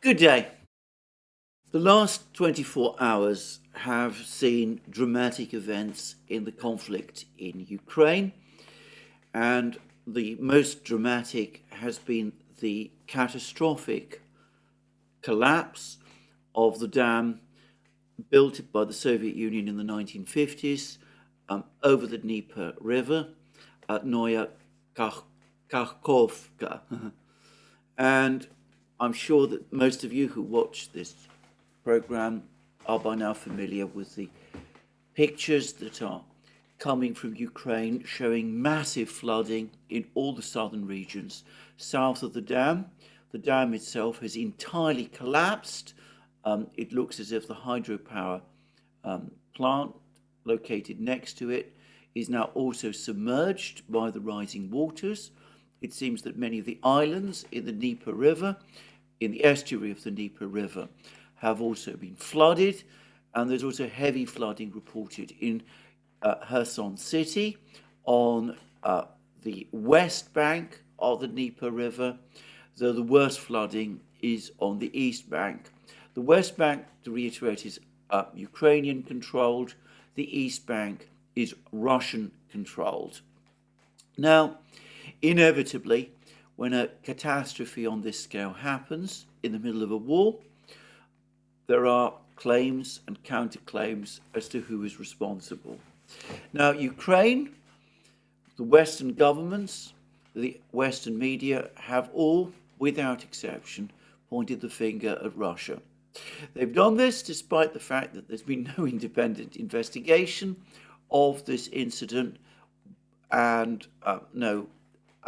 Good day. The last 24 hours have seen dramatic events in the conflict in Ukraine, and the most dramatic has been the catastrophic collapse of the dam built by the Soviet Union in the 1950s over the Dnieper River at Noya Kakhovka. And I'm sure that most of you who watch this program are by now familiar with the pictures that are coming from Ukraine showing massive flooding in all the southern regions south of the dam. The dam itself has entirely collapsed. It looks as if the hydropower plant located next to it is now also submerged by the rising waters. It seems that many of the islands in the Dnieper River, in the estuary of the Dnieper River, have also been flooded, and there's also heavy flooding reported in Kherson city on the west bank of the Dnieper River, though the worst flooding is on the east bank. The west bank, to reiterate, is Ukrainian controlled. The east bank is Russian controlled. Now, inevitably, when a catastrophe on this scale happens in the middle of a war, there are claims and counterclaims as to who is responsible. Now, Ukraine, the Western governments, the Western media have all, without exception, pointed the finger at Russia. They've done this despite the fact that there's been no independent investigation of this incident, and no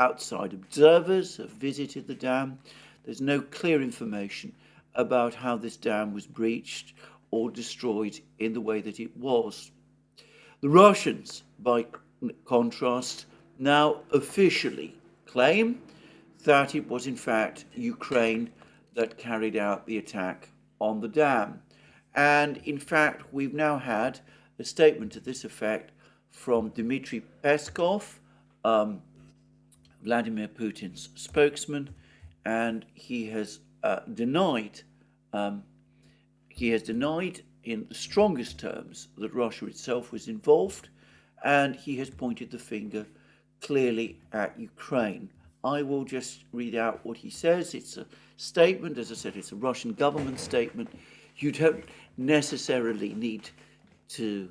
outside observers have visited the dam. There's no clear information about how this dam was breached or destroyed in the way that it was. The Russians, by contrast, now officially claim that it was in fact Ukraine that carried out the attack on the dam. And in fact, we've now had a statement to this effect from Dmitry Peskov, Vladimir Putin's spokesman, and he has denied in the strongest terms that Russia itself was involved, and he has pointed the finger clearly at Ukraine. I will just read out what he says. It's a statement, as I said, it's a Russian government statement. You don't necessarily need to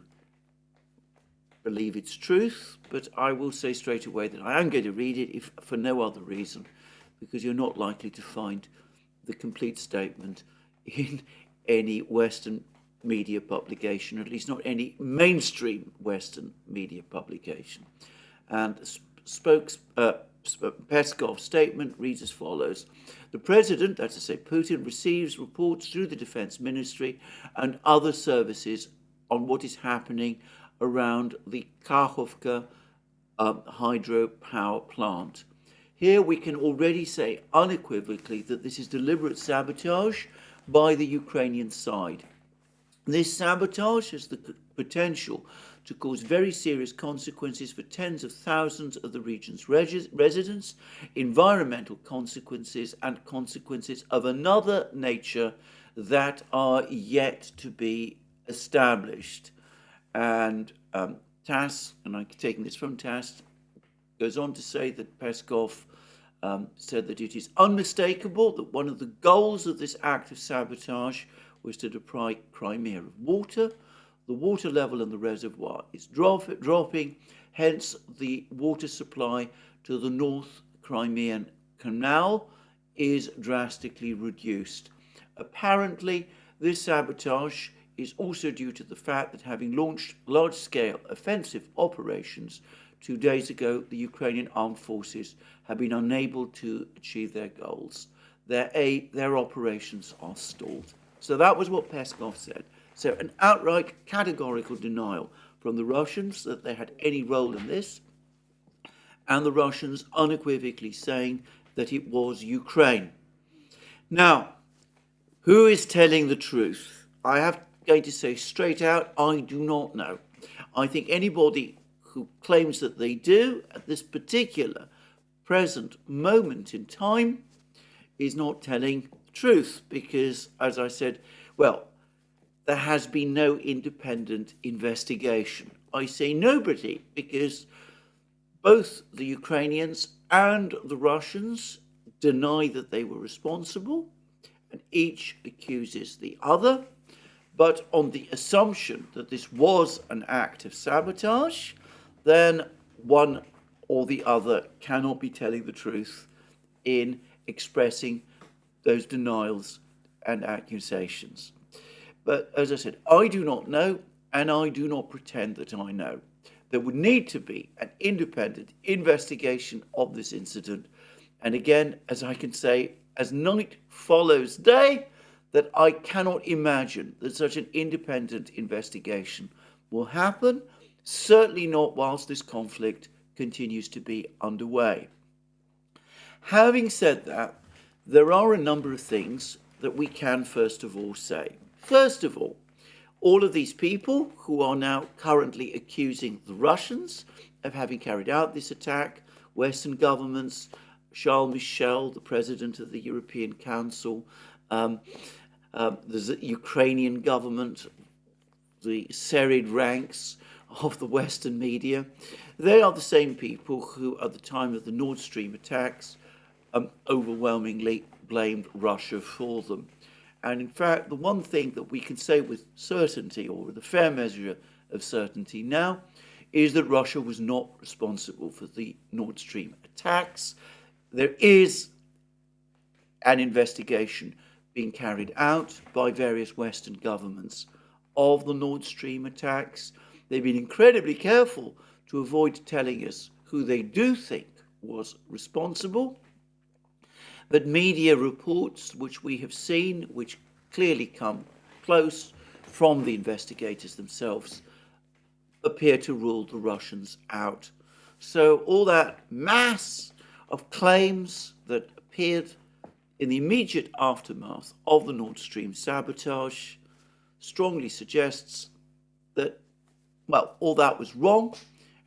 believe it's truth, but I will say straight away that I am going to read it if for no other reason, because you're not likely to find the complete statement in any Western media publication, at least not any mainstream Western media publication. And Peskov's statement reads as follows. The president, that's to say Putin, receives reports through the defense ministry and other services on what is happening around the Kakhovka hydropower plant. Here we can already say unequivocally that this is deliberate sabotage by the Ukrainian side. This sabotage has the potential to cause very serious consequences for tens of thousands of the region's residents, environmental consequences, and consequences of another nature that are yet to be established. And TASS, and I'm taking this from TASS, goes on to say that Peskov said that it is unmistakable that one of the goals of this act of sabotage was to deprive Crimea of water. The water level in the reservoir is dropping, hence the water supply to the North Crimean Canal is drastically reduced. Apparently, this sabotage is also due to the fact that having launched large-scale offensive operations 2 days ago, the Ukrainian armed forces have been unable to achieve their goals. Their operations are stalled. So that was what Peskov said. So an outright categorical denial from the Russians that they had any role in this, and the Russians unequivocally saying that it was Ukraine. Now, who is telling the truth? I have going to say straight out, I do not know. I think anybody who claims that they do at this particular present moment in time is not telling the truth because, as I said, well, there has been no independent investigation. I say nobody because both the Ukrainians and the Russians deny that they were responsible, and each accuses the other. But on the assumption that this was an act of sabotage, then one or the other cannot be telling the truth in expressing those denials and accusations. But as I said, I do not know, and I do not pretend that I know. There would need to be an independent investigation of this incident. And again, as I can say, as night follows day, that I cannot imagine that such an independent investigation will happen, certainly not whilst this conflict continues to be underway. Having said that, there are a number of things that we can first of all say. First of all of these people who are now currently accusing the Russians of having carried out this attack, Western governments, Charles Michel, the president of the European Council, the Ukrainian government, the serried ranks of the Western media, they are the same people who, at the time of the Nord Stream attacks, overwhelmingly blamed Russia for them. And in fact, the one thing that we can say with certainty, or with a fair measure of certainty now, is that Russia was not responsible for the Nord Stream attacks. There is an investigation being carried out by various Western governments of the Nord Stream attacks. They've been incredibly careful to avoid telling us who they do think was responsible. But media reports, which we have seen, which clearly come close from the investigators themselves, appear to rule the Russians out. So all that mass of claims that appeared in the immediate aftermath of the Nord Stream sabotage strongly suggests that, well, all that was wrong.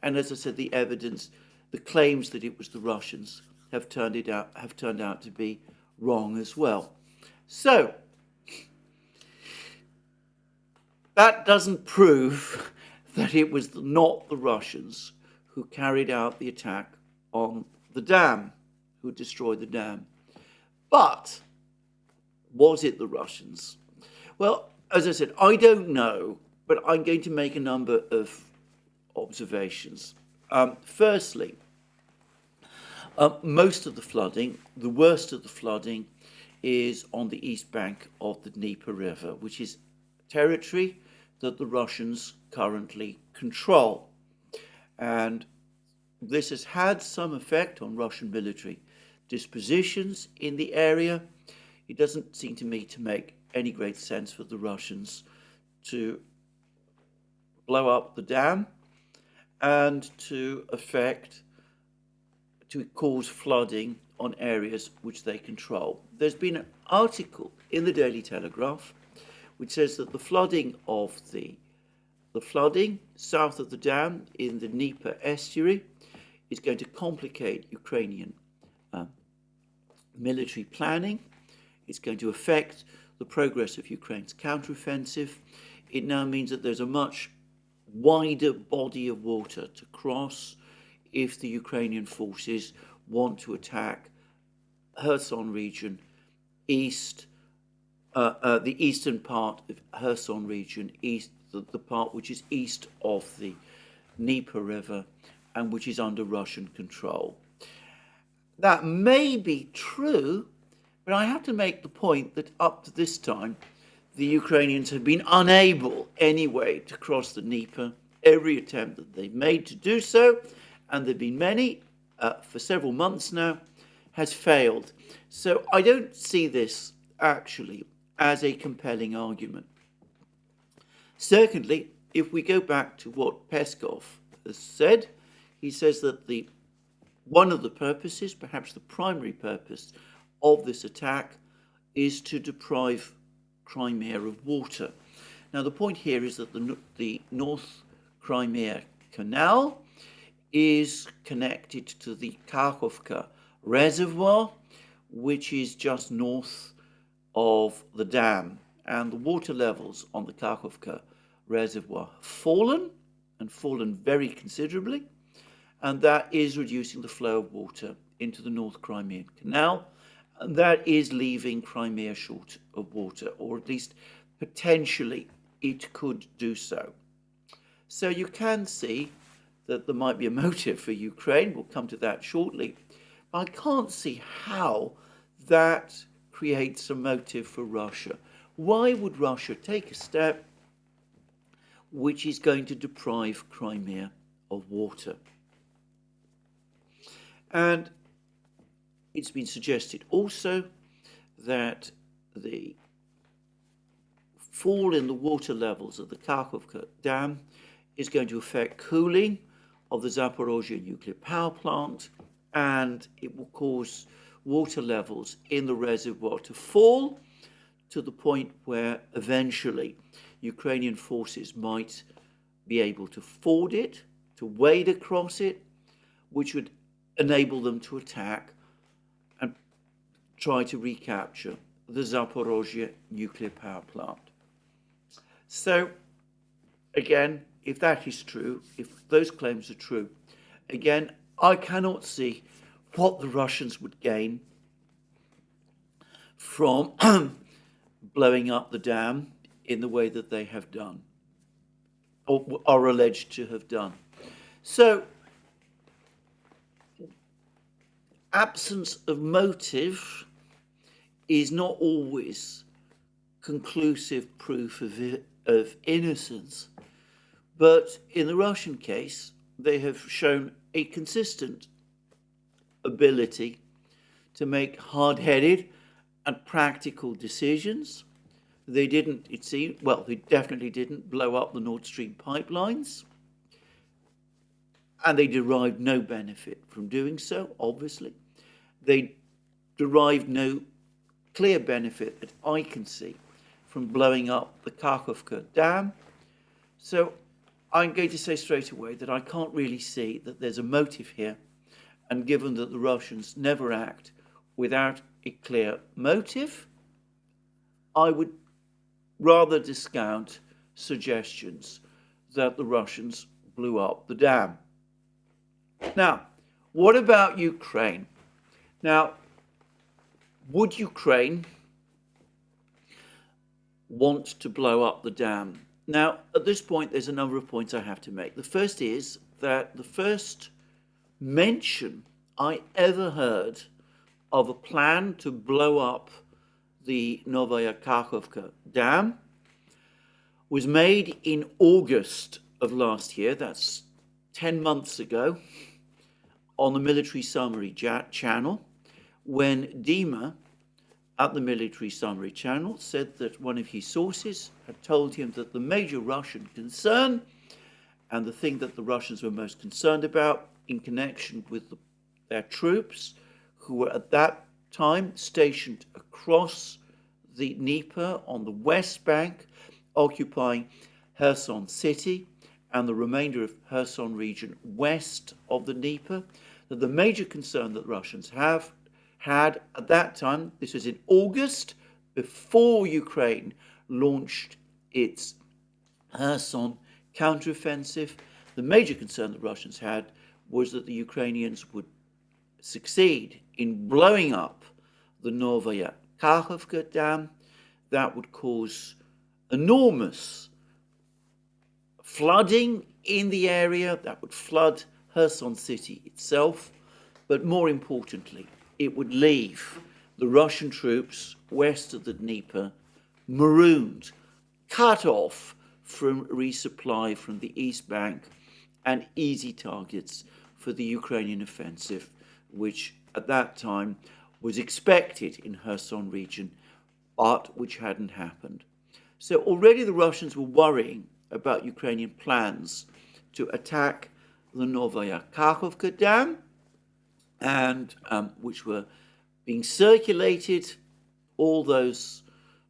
And as I said, the evidence, the claims that it was the Russians have turned out to be wrong as well. So that doesn't prove that it was not the Russians who carried out the attack on the dam, who destroyed the dam. But was it the Russians? Well, as I said, I don't know, but I'm going to make a number of observations. Firstly, most of the flooding, the worst of the flooding, is on the east bank of the Dnieper River, which is territory that the Russians currently control. And this has had some effect on Russian military dispositions in the area. It doesn't seem to me to make any great sense for the Russians to blow up the dam and to cause flooding on areas which they control. There's been an article in the Daily Telegraph which says that the flooding south of the dam in the Dnieper estuary is going to complicate Ukrainian military planning. It's going to affect the progress of Ukraine's counteroffensive. It now means that there's a much wider body of water to cross if the Ukrainian forces want to attack Kherson region east, the eastern part of Kherson region, east, the part which is east of the Dnieper River and which is under Russian control. That may be true, but I have to make the point that up to this time, the Ukrainians have been unable anyway to cross the Dnieper. Every attempt that they've made to do so, and there have been many for several months now, has failed. So I don't see this actually as a compelling argument. Secondly, if we go back to what Peskov has said, he says that one of the purposes, perhaps the primary purpose of this attack, is to deprive Crimea of water. Now the point here is that the North Crimea Canal is connected to the Kakhovka reservoir, which is just north of the dam, and the water levels on the Kakhovka reservoir have fallen, and fallen very considerably, and that is reducing the flow of water into the North Crimean Canal, and that is leaving Crimea short of water, or at least potentially it could do so. So you can see that there might be a motive for Ukraine. We'll come to that shortly. But I can't see how that creates a motive for Russia. Why would Russia take a step which is going to deprive Crimea of water? And it's been suggested also that the fall in the water levels of the Kakhovka Dam is going to affect cooling of the Zaporozhzhye nuclear power plant, and it will cause water levels in the reservoir to fall to the point where eventually Ukrainian forces might be able to ford it, to wade across it, which would enable them to attack and try to recapture the Zaporozhzhye nuclear power plant. So, again, if that is true, if those claims are true, again, I cannot see what the Russians would gain from blowing up the dam in the way that they have done, or are alleged to have done. So, absence of motive is not always conclusive proof of innocence. But in the Russian case, they have shown a consistent ability to make hard-headed and practical decisions. They didn't, it seemed, well, they definitely didn't blow up the Nord Stream pipelines. And they derived no benefit from doing so, obviously. They derived no clear benefit that I can see from blowing up the Kakhovka Dam. So I'm going to say straight away that I can't really see that there's a motive here. And given that the Russians never act without a clear motive, I would rather discount suggestions that the Russians blew up the dam. Now, what about Ukraine? Now, would Ukraine want to blow up the dam? Now, at this point, there's a number of points I have to make. The first is that the first mention I ever heard of a plan to blow up the Novaya Kakhovka Dam was made in August of last year. That's 10 months ago, on the military summary channel, when Dima at the military summary channel said that one of his sources had told him that the major Russian concern, and the thing that the Russians were most concerned about in connection with their troops, who were at that time stationed across the Dnieper on the west bank, occupying Kherson city and the remainder of Kherson region west of the Dnieper, that the major concern that Russians had at that time, this was in August, before Ukraine launched its Kherson counteroffensive, the major concern that Russians had was that the Ukrainians would succeed in blowing up the Novaya Kakhovka Dam. That would cause enormous flooding in the area, that would flood Kherson city itself, but more importantly, it would leave the Russian troops west of the Dnieper marooned, cut off from resupply from the east bank, and easy targets for the Ukrainian offensive, which at that time was expected in Kherson region, but which hadn't happened. So already the Russians were worrying about Ukrainian plans to attack the Novaya Kakhovka Dam, and which were being circulated all those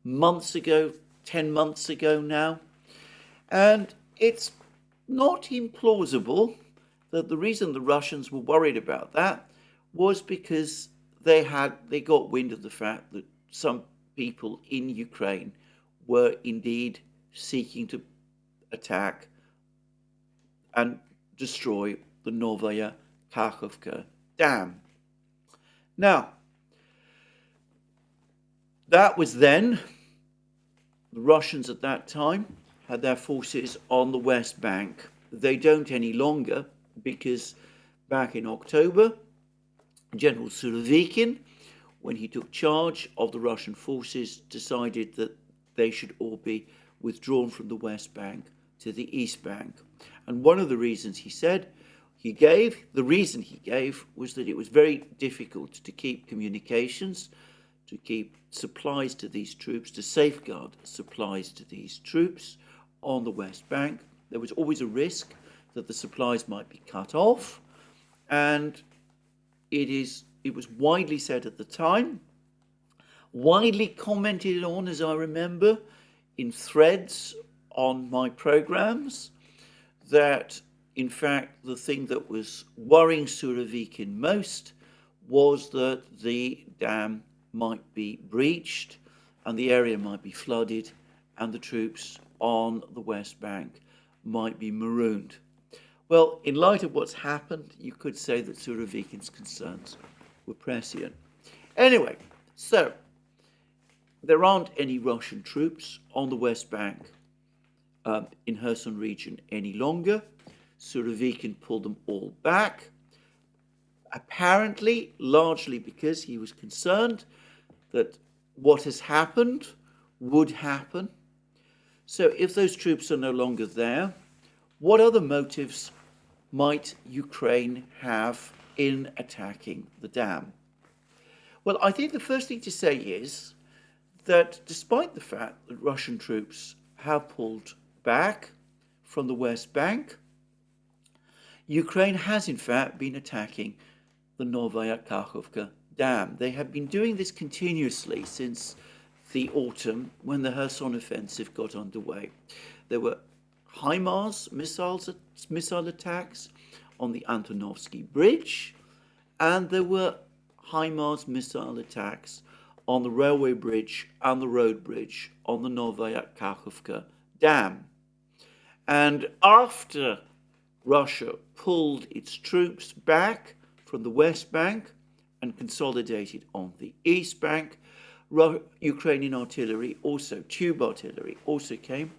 months ago, 10 months ago now. And it's not implausible that the reason the Russians were worried about that was because they got wind of the fact that some people in Ukraine were indeed seeking to attack and destroy the Novaya Kakhovka dam. Now, that was then. The Russians at that time had their forces on the West Bank. They don't any longer, because back in October, General Surovikin, when he took charge of the Russian forces, decided that they should all be withdrawn from the West Bank to the East Bank. And one of the reasons the reason he gave was that it was very difficult to keep communications, to keep supplies to these troops, to safeguard supplies to these troops on the West Bank. There was always a risk that the supplies might be cut off, and it was widely said at the time, widely commented on, as I remember, in threads on my programs, that in fact the thing that was worrying Surovikin most was that the dam might be breached and the area might be flooded and the troops on the West Bank might be marooned. Well, in light of what's happened, you could say that Surovikin's concerns were prescient. Anyway, so there aren't any Russian troops on the West Bank in Kherson region any longer. Surovikin pulled them all back, apparently largely because he was concerned that what has happened would happen. So if those troops are no longer there, what other motives might Ukraine have in attacking the dam? Well, I think the first thing to say is that despite the fact that Russian troops have pulled back from the West Bank, Ukraine has in fact been attacking the Novaya Kakhovka dam. They have been doing this continuously since the autumn when the Kherson offensive got underway. There were HIMARS missile attacks on the Antonovsky Bridge, and there were HIMARS missile attacks on the railway bridge and the road bridge on the Novaya Kakhovka dam. And after Russia pulled its troops back from the West Bank and consolidated on the East Bank, Ukrainian artillery, tube artillery, also came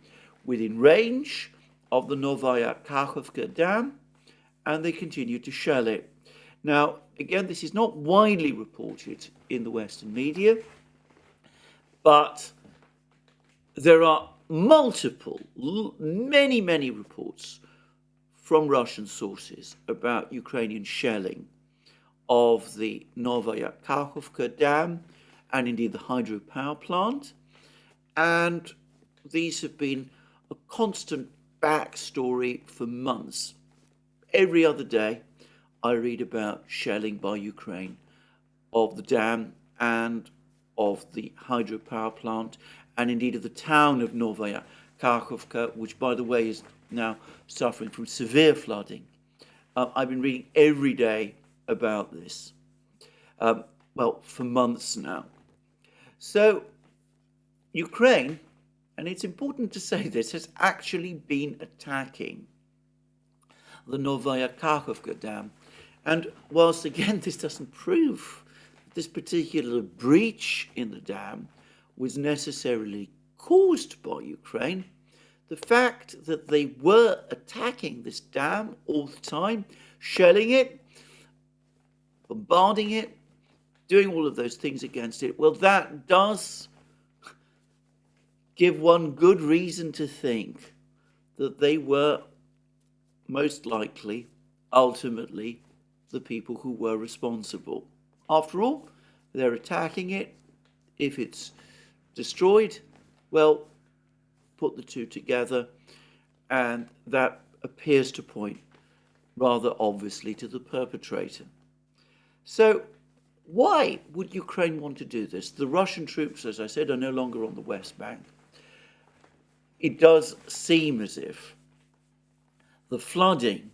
within range of the Novaya Kakhovka dam, and they continued to shell it. Now, again, this is not widely reported in the Western media, but there are many reports from Russian sources about Ukrainian shelling of the Novaya Kakhovka dam and indeed the hydropower plant. And these have been a constant backstory for months. Every other day, I read about shelling by Ukraine of the dam and of the hydropower plant, and indeed of the town of Novaya Kakhovka, which, by the way, is now suffering from severe flooding. I've been reading every day about this, for months now. So Ukraine, and it's important to say this, has actually been attacking the Novaya Kakhovka dam. And whilst, again, this doesn't prove that this particular breach in the dam was necessarily caused by Ukraine, the fact that they were attacking this dam all the time, shelling it, bombarding it, doing all of those things against it, well, that does give one good reason to think that they were most likely, ultimately, the people who were responsible. After all, they're attacking it. If it's destroyed, well, put the two together, and that appears to point rather obviously to the perpetrator. So why would Ukraine want to do this? The Russian troops, as I said, are no longer on the West Bank. It does seem as if the flooding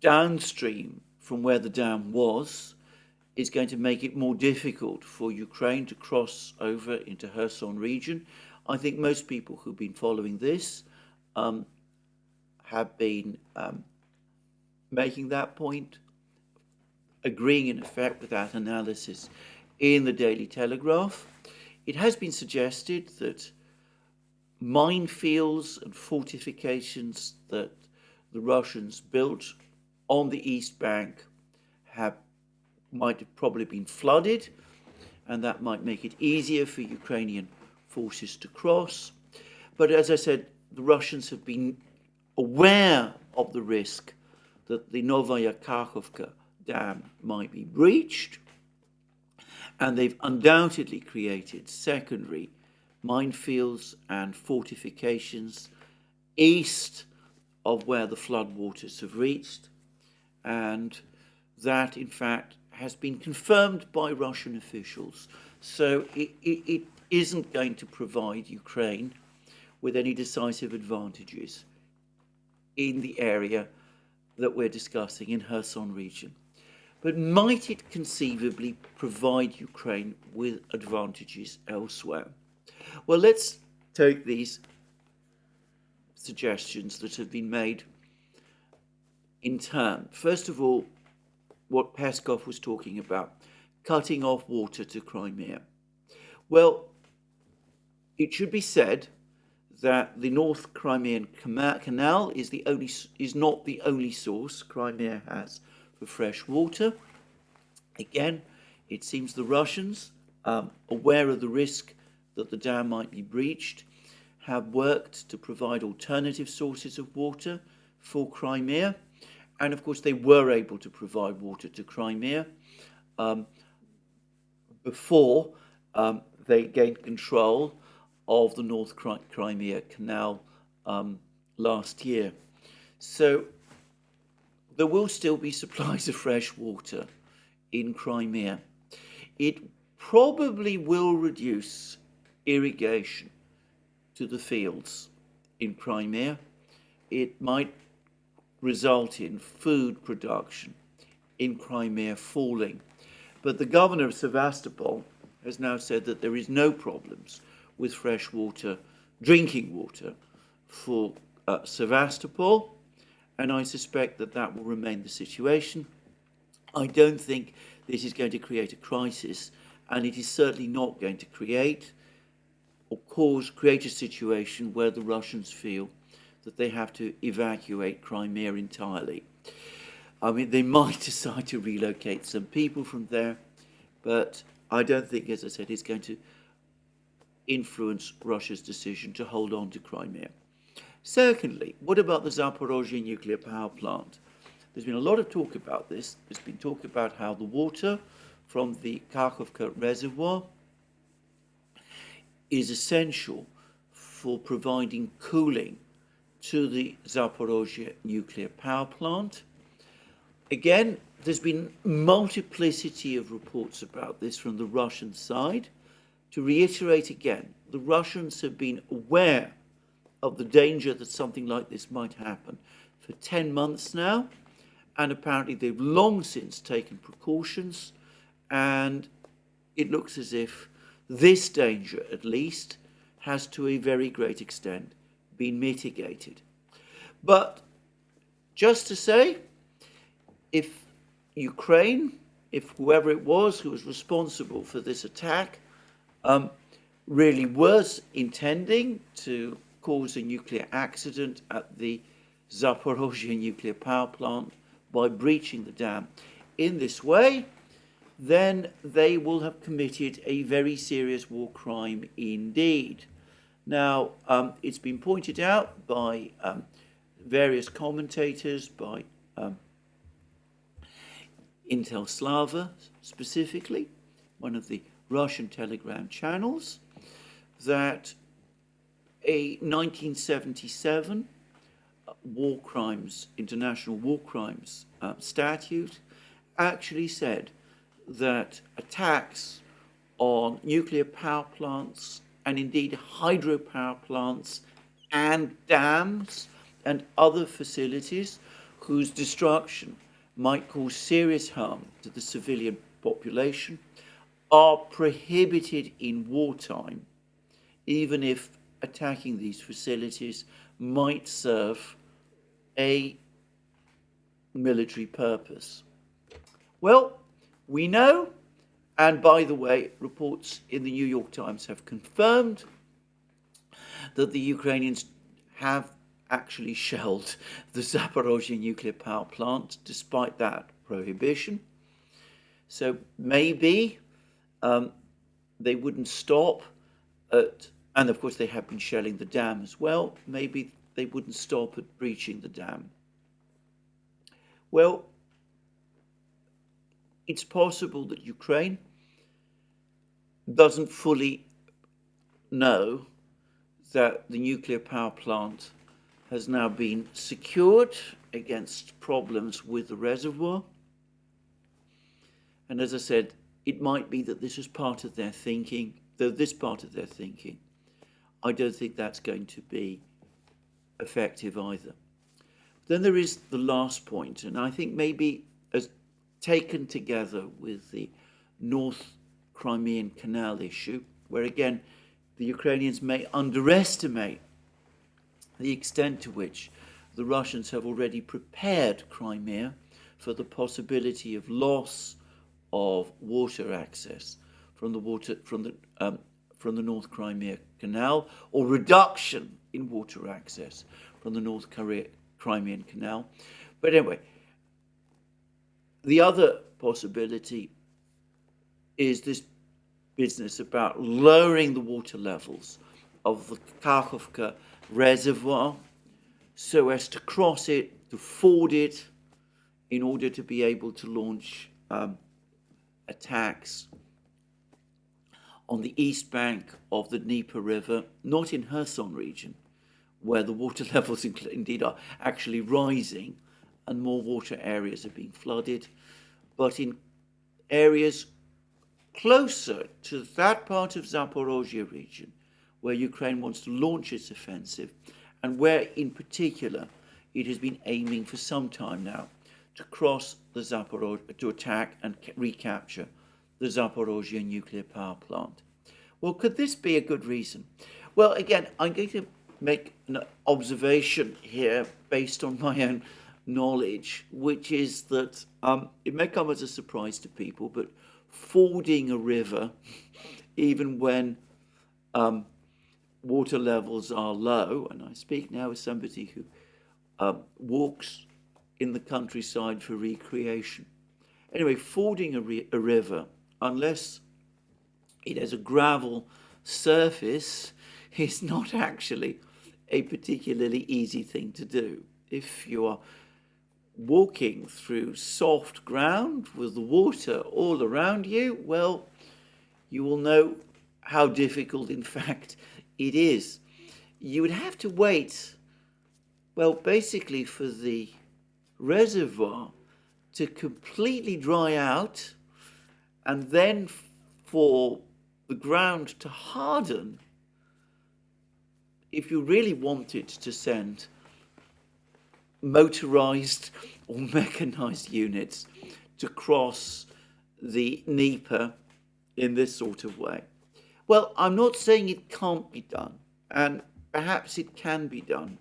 downstream from where the dam was is going to make it more difficult for Ukraine to cross over into Kherson region. I think most people who've been following this have been making that point, agreeing in effect with that analysis in the Daily Telegraph. It has been suggested that minefields and fortifications that the Russians built on the East Bank might have probably been flooded, and that might make it easier for Ukrainian forces to cross. But as I said, the Russians have been aware of the risk that the Novaya Kakhovka dam might be breached, and they've undoubtedly created secondary minefields and fortifications east of where the floodwaters have reached, and that in fact has been confirmed by Russian officials. So it isn't going to provide Ukraine with any decisive advantages in the area that we're discussing in Kherson region. But might it conceivably provide Ukraine with advantages elsewhere? Well, let's take these suggestions that have been made in turn. First of all, what Peskov was talking about, cutting off water to Crimea. Well, it should be said that the North Crimean Canal is not the only source Crimea has for fresh water. Again, it seems the Russians, aware of the risk that the dam might be breached, have worked to provide alternative sources of water for Crimea. And of course, they were able to provide water to Crimea before they gained control of the North Crimea Canal last year. So there will still be supplies of fresh water in Crimea. It probably will reduce irrigation to the fields in Crimea. It might result in food production in Crimea falling. But the governor of Sevastopol has now said that there is no problems with fresh water, drinking water for Sevastopol, and I suspect that that will remain the situation. I don't think this is going to create a crisis, and it is certainly not going to create a situation where the Russians feel that they have to evacuate Crimea entirely. I mean, they might decide to relocate some people from there, but I don't think, as I said, it's going to influence Russia's decision to hold on to Crimea. Secondly, what about the Zaporozhzhye nuclear power plant? There's been a lot of talk about this. There's been talk about how the water from the Kakhovka reservoir is essential for providing cooling to the Zaporozhzhye nuclear power plant. Again, there's been multiplicity of reports about this from the Russian side. To reiterate again, the Russians have been aware of the danger that something like this might happen for 10 months now, and apparently they've long since taken precautions, and it looks as if this danger, at least, has to a very great extent been mitigated. But just to say, if Ukraine, if whoever it was who was responsible for this attack really was intending to cause a nuclear accident at the Zaporozhye nuclear power plant by breaching the dam in this way, then they will have committed a very serious war crime indeed. Now, it's been pointed out by various commentators, by Intel Slava specifically, one of the Russian Telegram channels, that a 1977 war crimes, international war crimes statute actually said that attacks on nuclear power plants and indeed hydropower plants and dams and other facilities whose destruction might cause serious harm to the civilian population are prohibited in wartime, even if attacking these facilities might serve a military purpose. Well, we know, and by the way, reports in the New York Times have confirmed that the Ukrainians have actually shelled the Zaporozhzhye nuclear power plant despite that prohibition. So maybe they wouldn't stop at, and of course they have been shelling the dam as well, maybe they wouldn't stop at breaching the dam. Well, it's possible that Ukraine doesn't fully know that the nuclear power plant has now been secured against problems with the reservoir. And as I said, it might be that this is part of their thinking, though this part of their thinking, I don't think that's going to be effective either. Then there is the last point, and I think maybe as taken together with the North Crimean Canal issue, where again, the Ukrainians may underestimate the extent to which the Russians have already prepared Crimea for the possibility of loss of water access from the North Crimea Canal, or reduction in water access from the North Crimean Canal. But anyway, the other possibility is this business about lowering the water levels of the Kakhovka reservoir so as to cross it, to ford it, in order to be able to launch attacks on the east bank of the Dnieper River, not in Kherson region, where the water levels indeed are actually rising and more water areas are being flooded, but in areas closer to that part of Zaporozhzhye region where Ukraine wants to launch its offensive, and where in particular it has been aiming for some time now to cross the Zaporozhzhye, to attack and recapture the Zaporozhzhye nuclear power plant. Well, could this be a good reason? Well, again, I'm going to make an observation here based on my own knowledge, which is that it may come as a surprise to people, but fording a river, even when water levels are low, and I speak now as somebody who walks in the countryside for recreation. Anyway, fording a river, unless it has a gravel surface, is not actually a particularly easy thing to do. If you are walking through soft ground with the water all around you, well, you will know how difficult, in fact, it is. You would have to wait, well, basically for the reservoir to completely dry out, and then for the ground to harden if you really wanted to send motorized or mechanized units to cross the Dnieper in this sort of way. Well, I'm not saying it can't be done, and perhaps it can be done,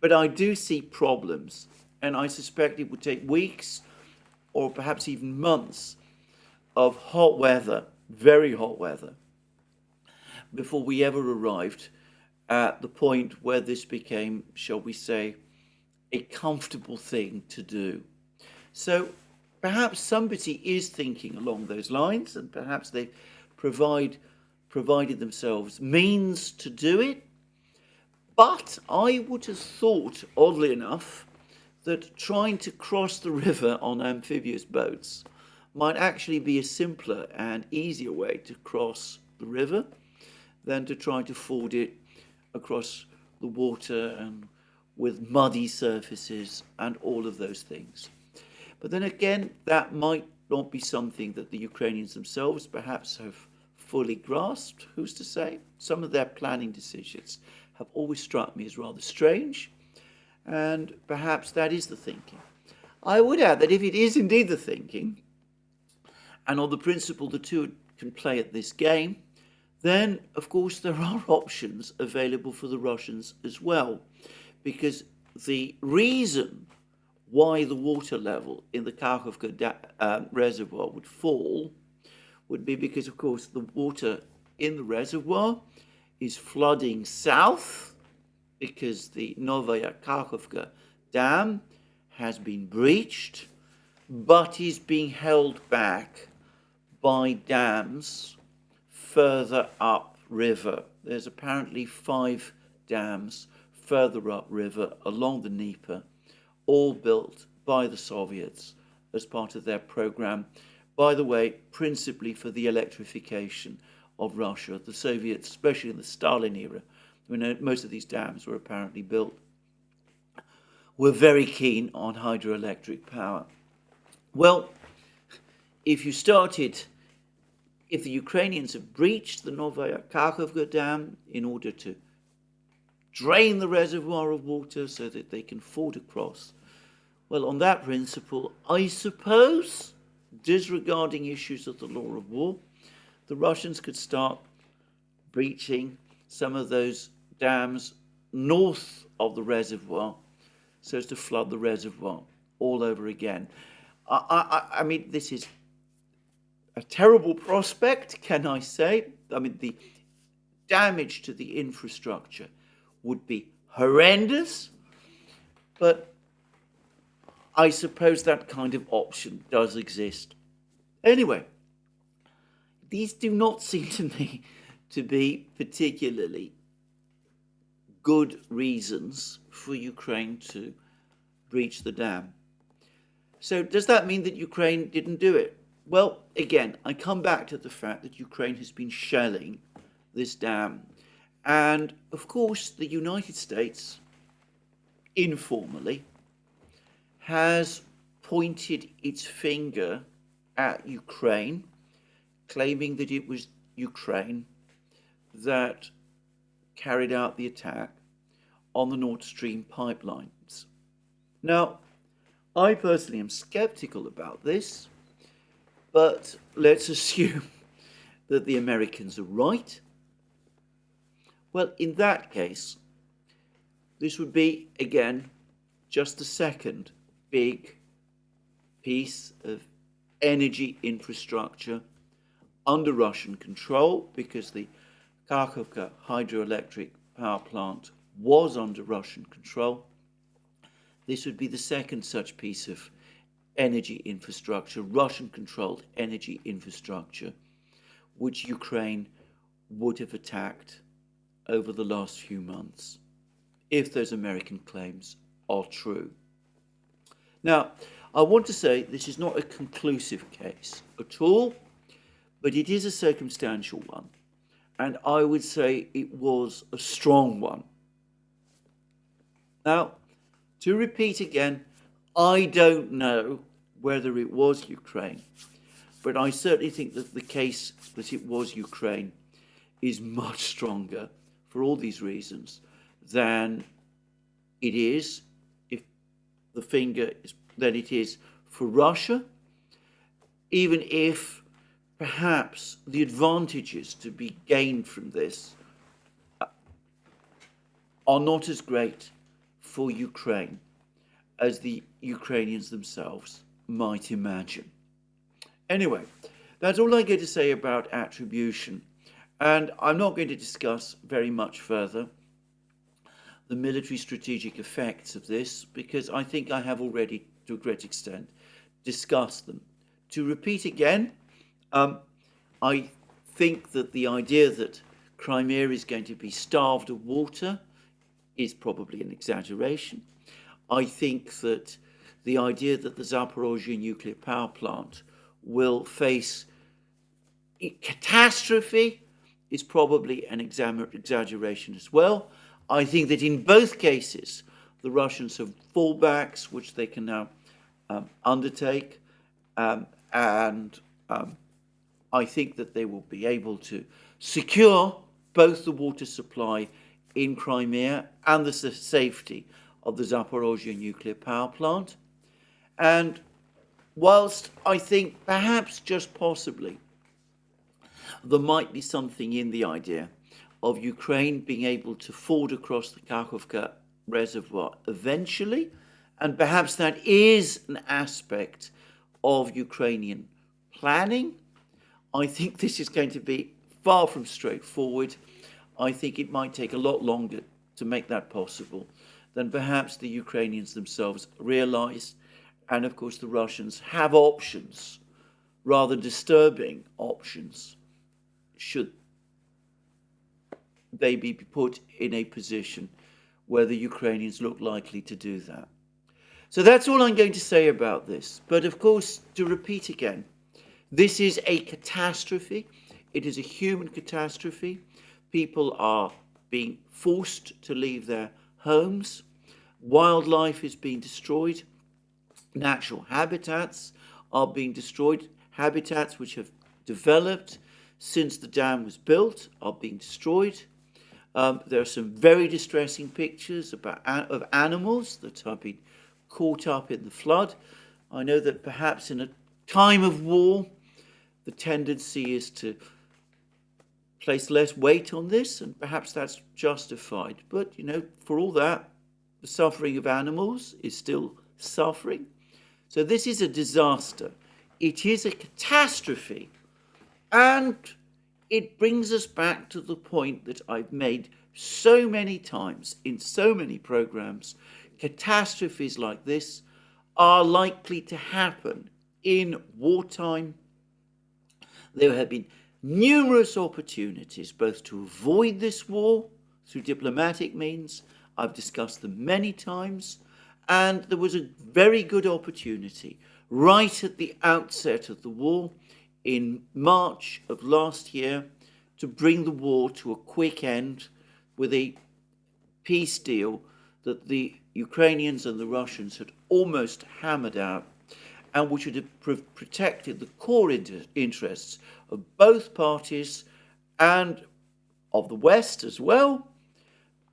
but I do see problems, and I suspect it would take weeks or perhaps even months of hot weather, very hot weather, before we ever arrived at the point where this became, shall we say, a comfortable thing to do. So perhaps somebody is thinking along those lines, and perhaps they provided themselves means to do it. But I would have thought, oddly enough, that trying to cross the river on amphibious boats might actually be a simpler and easier way to cross the river than to try to ford it across the water and with muddy surfaces and all of those things. But then again, that might not be something that the Ukrainians themselves perhaps have fully grasped. Who's to say? Some of their planning decisions have always struck me as rather strange, and perhaps that is the thinking. I would add that if it is indeed the thinking, and on the principle the two can play at this game, then of course there are options available for the Russians as well, because the reason why the water level in the Kakhovka reservoir would fall would be because, of course, the water in the reservoir is flooding south because the Novaya Kakhovka dam has been breached, but is being held back by dams further upriver. There's apparently 5 dams further upriver along the Dnieper, all built by the Soviets as part of their program, by the way, principally for the electrification of Russia. The Soviets, especially in the Stalin era, when most of these dams were apparently built, were very keen on hydroelectric power. Well, if the Ukrainians have breached the Novaya Kakhovka dam in order to drain the reservoir of water so that they can ford across, well, on that principle, I suppose, disregarding issues of the law of war, the Russians could start breaching some of those dams north of the reservoir so as to flood the reservoir all over again. I mean, this is a terrible prospect, can I say? I mean, the damage to the infrastructure would be horrendous, but I suppose that kind of option does exist. Anyway, these do not seem to me to be particularly good reasons for Ukraine to breach the dam. So does that mean that Ukraine didn't do it? Well, again, I come back to the fact that Ukraine has been shelling this dam. And, of course, the United States, informally, has pointed its finger at Ukraine, claiming that it was Ukraine that carried out the attack on the Nord Stream pipelines. Now, I personally am skeptical about this, but let's assume that the Americans are right. Well, in that case, this would be, again, just the second big piece of energy infrastructure under Russian control, because the Kakhovka hydroelectric power plant was under Russian control. This would be the second such piece of energy infrastructure, Russian-controlled energy infrastructure, which Ukraine would have attacked over the last few months, if those American claims are true. Now, I want to say this is not a conclusive case at all, but it is a circumstantial one, and I would say it was a strong one. Now, to repeat again, I don't know whether it was Ukraine, but I certainly think that the case that it was Ukraine is much stronger for all these reasons than it is if the finger is than it is for Russia, even if perhaps the advantages to be gained from this are not as great for Ukraine as the Ukrainians themselves might imagine. Anyway, that's all I'm going to say about attribution, and I'm not going to discuss very much further the military strategic effects of this, because I think I have already, to a great extent, discussed them. To repeat again, I think that the idea that Crimea is going to be starved of water is probably an exaggeration. I think that the idea that the Zaporozhzhye nuclear power plant will face catastrophe is probably an exaggeration as well. I think that in both cases, the Russians have fallbacks which they can now undertake, and I think that they will be able to secure both the water supply in Crimea and the safety of the Zaporozhye nuclear power plant. And whilst I think perhaps just possibly there might be something in the idea of Ukraine being able to ford across the Kakhovka reservoir eventually, and perhaps that is an aspect of Ukrainian planning, I think this is going to be far from straightforward. I think it might take a lot longer to make that possible than perhaps the Ukrainians themselves realize. And of course, the Russians have options, rather disturbing options, should they be put in a position where the Ukrainians look likely to do that. So that's all I'm going to say about this. But of course, to repeat again, this is a catastrophe. It is a human catastrophe. People are being forced to leave their homes. Wildlife is being destroyed. Natural habitats are being destroyed. Habitats which have developed since the dam was built are being destroyed. There are some very distressing pictures of animals that have been caught up in the flood. I know that perhaps in a time of war, the tendency is to place less weight on this, and perhaps that's justified. But, for all that, the suffering of animals is still suffering. So this is a disaster. It is a catastrophe. And it brings us back to the point that I've made so many times in so many programs. Catastrophes like this are likely to happen in wartime. There have been numerous opportunities both to avoid this war through diplomatic means. I've discussed them many times. And there was a very good opportunity right at the outset of the war in March of last year to bring the war to a quick end with a peace deal that the Ukrainians and the Russians had almost hammered out, and which would have protected the core interests of both parties and of the West as well,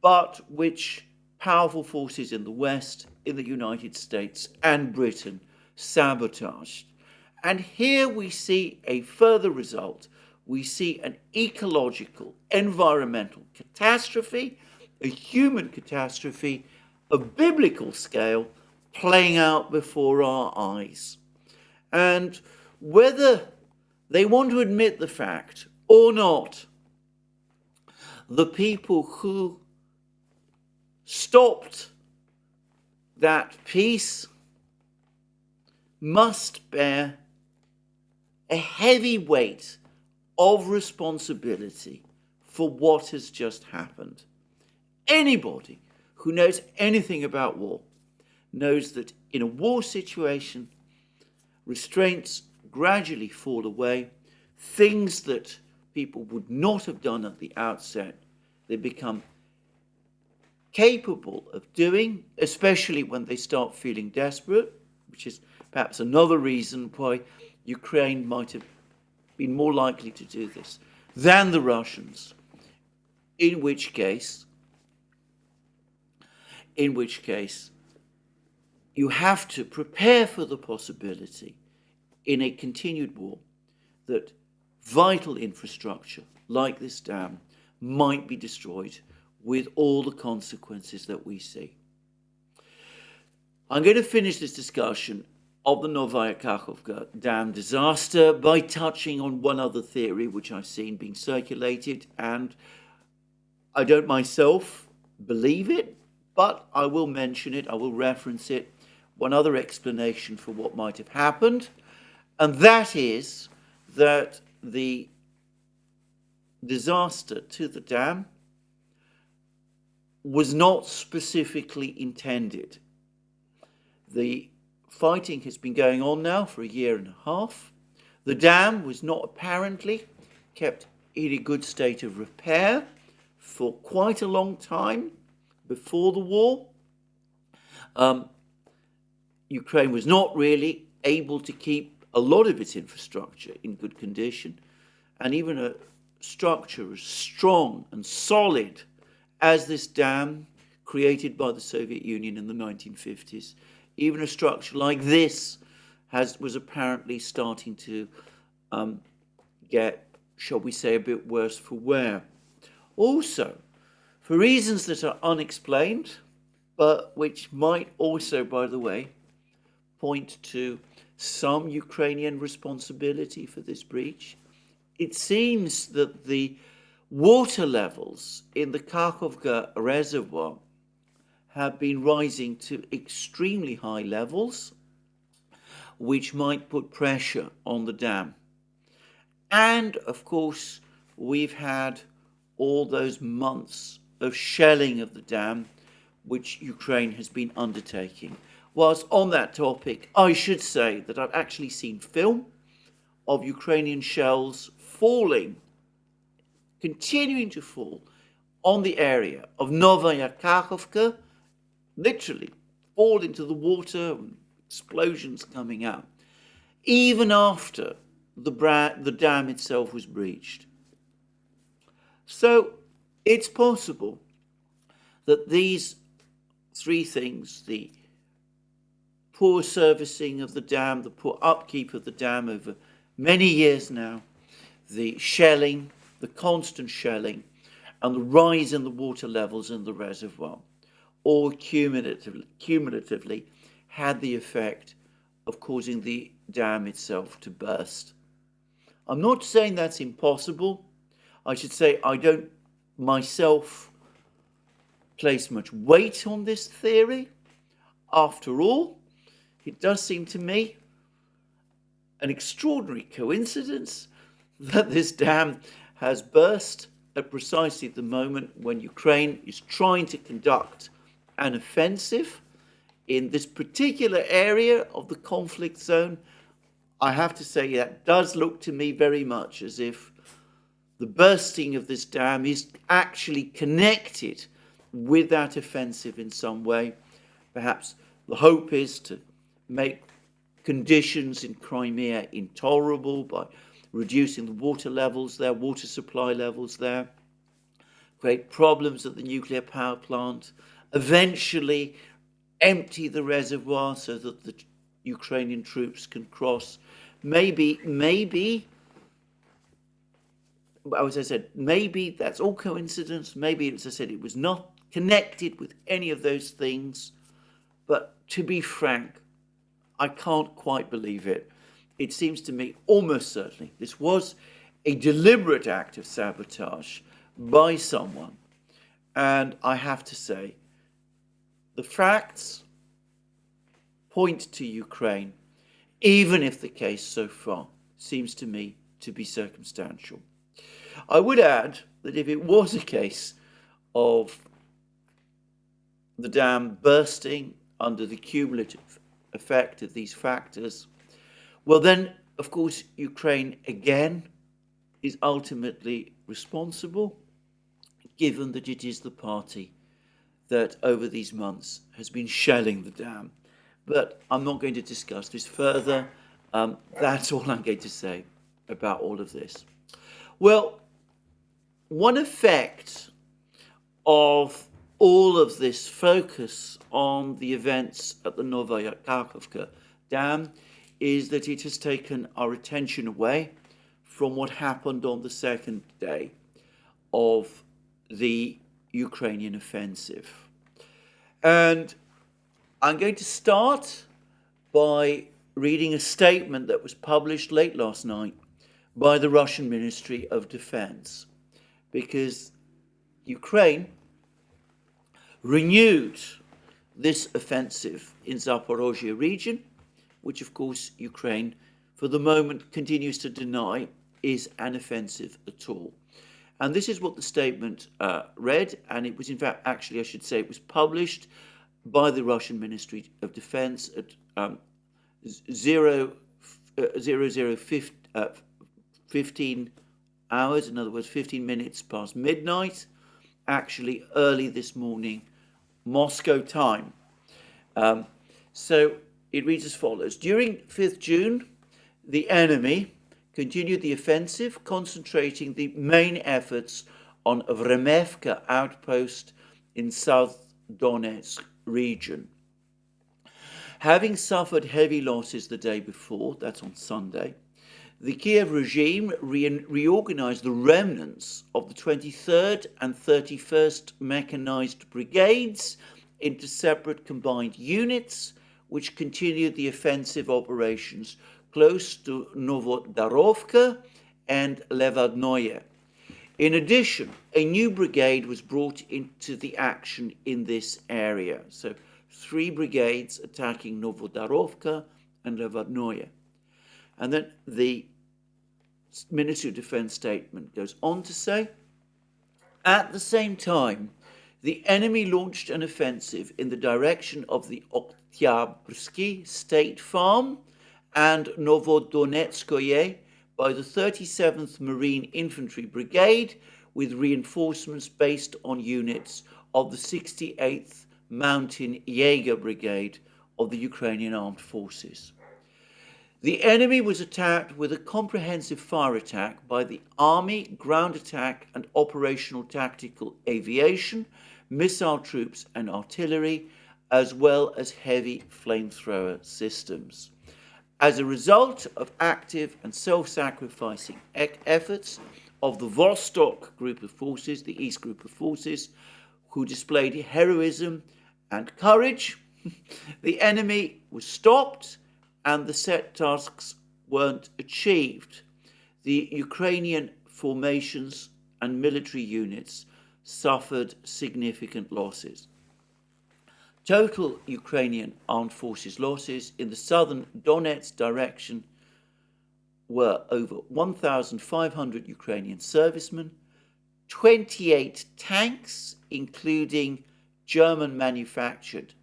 but which powerful forces in the West, in the United States and Britain, sabotaged. And here we see a further result. We see an ecological, environmental catastrophe, a human catastrophe of biblical scale playing out before our eyes. And whether they want to admit the fact or not, the people who stopped that peace must bear a heavy weight of responsibility for what has just happened. Anybody who knows anything about war knows that in a war situation, restraints gradually fall away. Things that people would not have done at the outset, they become capable of doing, especially when they start feeling desperate, which is perhaps another reason why Ukraine might have been more likely to do this than the Russians, in which case you have to prepare for the possibility in a continued war that vital infrastructure like this dam might be destroyed with all the consequences that we see. I'm going to finish this discussion of the Novaya Kakhovka dam disaster by touching on one other theory which I've seen being circulated, and I don't myself believe it, but I will mention it, I will reference it, one other explanation for what might have happened, and that is that the disaster to the dam was not specifically intended. The fighting has been going on now for a year and a half. The dam was not apparently kept in a good state of repair for quite a long time before the war. Ukraine was not really able to keep a lot of its infrastructure in good condition, and even a structure as strong and solid as this dam created by the Soviet Union in the 1950s, even a structure like this was apparently starting to get, shall we say, a bit worse for wear. Also, for reasons that are unexplained, but which might also, by the way, point to some Ukrainian responsibility for this breach, it seems that the water levels in the Kakhovka reservoir have been rising to extremely high levels, which might put pressure on the dam. And, of course, we've had all those months of shelling of the dam, which Ukraine has been undertaking. Whilst on that topic, I should say that I've actually seen film of Ukrainian shells falling, continuing to fall, on the area of Novaya Kakhovka, literally fall into the water, explosions coming out, even after the dam itself was breached. So it's possible that these three things, the poor servicing of the dam, the poor upkeep of the dam over many years now, the shelling, the constant shelling, and the rise in the water levels in the reservoir, all cumulatively had the effect of causing the dam itself to burst. I'm not saying that's impossible. I should say I don't myself place much weight on this theory. After all, it does seem to me an extraordinary coincidence that this dam has burst at precisely the moment when Ukraine is trying to conduct an offensive in this particular area of the conflict zone. I have to say that does look to me very much as if the bursting of this dam is actually connected with that offensive in some way. Perhaps the hope is to make conditions in Crimea intolerable by reducing the water levels there, water supply levels there, create problems at the nuclear power plant, eventually empty the reservoir so that the Ukrainian troops can cross. Maybe, as I said, maybe that's all coincidence. Maybe, as I said, it was not connected with any of those things. But to be frank, I can't quite believe it. It seems to me almost certainly this was a deliberate act of sabotage by someone. And I have to say, the facts point to Ukraine, even if the case so far seems to me to be circumstantial. I would add that if it was a case of the dam bursting under the cumulative effect of these factors, well then, of course, Ukraine again is ultimately responsible, given that it is the party that over these months has been shelling the dam. But I'm not going to discuss this further. That's all I'm going to say about all of this. Well, one effect of all of this focus on the events at the Novaya Kakhovka dam is that it has taken our attention away from what happened on the second day of the Ukrainian offensive. And I'm going to start by reading a statement that was published late last night by the Russian Ministry of Defense, because Ukraine renewed this offensive in Zaporozhzhye region, which of course Ukraine for the moment continues to deny is an offensive at all. And this is what the statement read, and it was in fact, actually I should say, it was published by the Russian Ministry of Defense at 15 hours, in other words, 15 minutes past midnight, actually early this morning, Moscow time. So it reads as follows. During 5th June, the enemy continued the offensive, concentrating the main efforts on Vremevka outpost in South Donetsk region. Having suffered heavy losses the day before, that's on Sunday, the Kiev regime reorganized the remnants of the 23rd and 31st Mechanized Brigades into separate combined units, which continued the offensive operations close to Novodarovka and Levadnoye. In addition, a new brigade was brought into the action in this area. So 3 brigades attacking Novodarovka and Levadnoye. And then the Ministry of Defense statement goes on to say, at the same time, the enemy launched an offensive in the direction of the Oktyabrski State Farm and Novodonetskoye by the 37th Marine Infantry Brigade, with reinforcements based on units of the 68th Mountain Jaeger Brigade of the Ukrainian Armed Forces. The enemy was attacked with a comprehensive fire attack by the Army, ground attack and operational tactical aviation, missile troops and artillery, as well as heavy flamethrower systems. As a result of active and self-sacrificing efforts of the Vostok group of forces, the East group of forces, who displayed heroism and courage, the enemy was stopped and the set tasks weren't achieved. The Ukrainian formations and military units suffered significant losses. Total Ukrainian armed forces losses in the southern Donetsk direction were over 1,500 Ukrainian servicemen, 28 tanks, including German-manufactured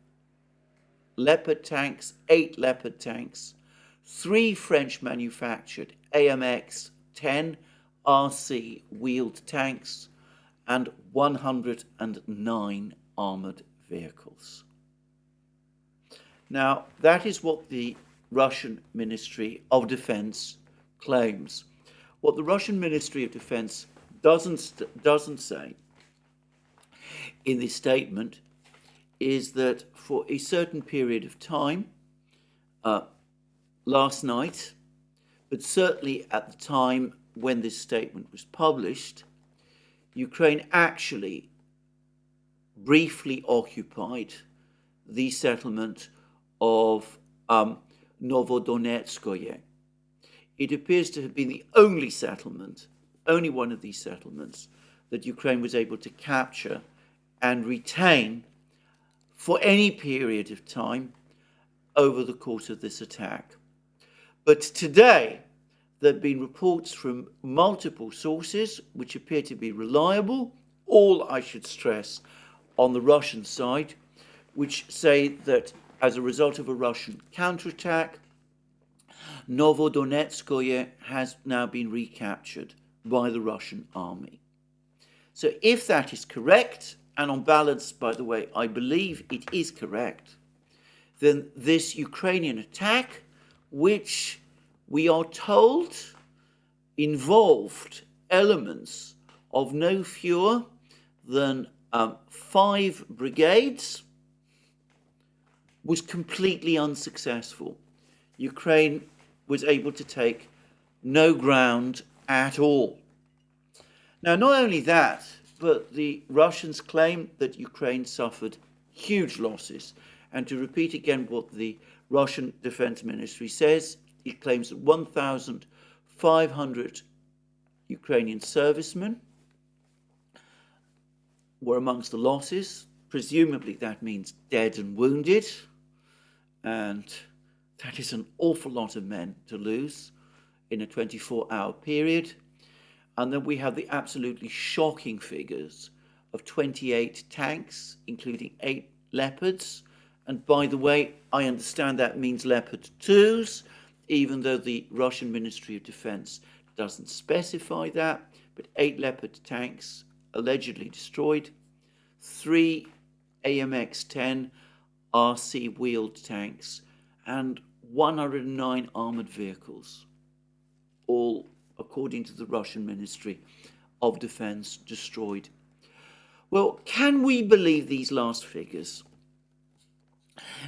Leopard tanks, 8 Leopard tanks, 3 French-manufactured AMX-10 RC wheeled tanks, and 109 armoured vehicles. Now, that is what the Russian Ministry of Defense claims. What the Russian Ministry of Defense doesn't say in this statement is that for a certain period of time, last night, but certainly at the time when this statement was published, Ukraine actually briefly occupied the settlement of Novodonetskoye. It appears to have been the only settlement, only one of these settlements, that Ukraine was able to capture and retain for any period of time over the course of this attack. But today, there have been reports from multiple sources, which appear to be reliable, all, I should stress, on the Russian side, which say that as a result of a Russian counterattack, Novodonetskoye has now been recaptured by the Russian army. So if that is correct, and on balance, by the way, I believe it is correct, then this Ukrainian attack, which we are told involved elements of no fewer than 5 brigades, was completely unsuccessful. Ukraine was able to take no ground at all. Now, not only that, but the Russians claim that Ukraine suffered huge losses. And to repeat again what the Russian Defense Ministry says, it claims that 1,500 Ukrainian servicemen were amongst the losses. Presumably that means dead and wounded. And that is an awful lot of men to lose in a 24-hour period. And then we have the absolutely shocking figures of 28 tanks, including 8 Leopards. And by the way, I understand that means Leopard 2s, even though the Russian Ministry of Defense doesn't specify that. But 8 Leopard tanks allegedly destroyed, 3 AMX-10 RC wheeled tanks, and 109 armoured vehicles, all according to the Russian Ministry of Defense, destroyed. Well, can we believe these last figures?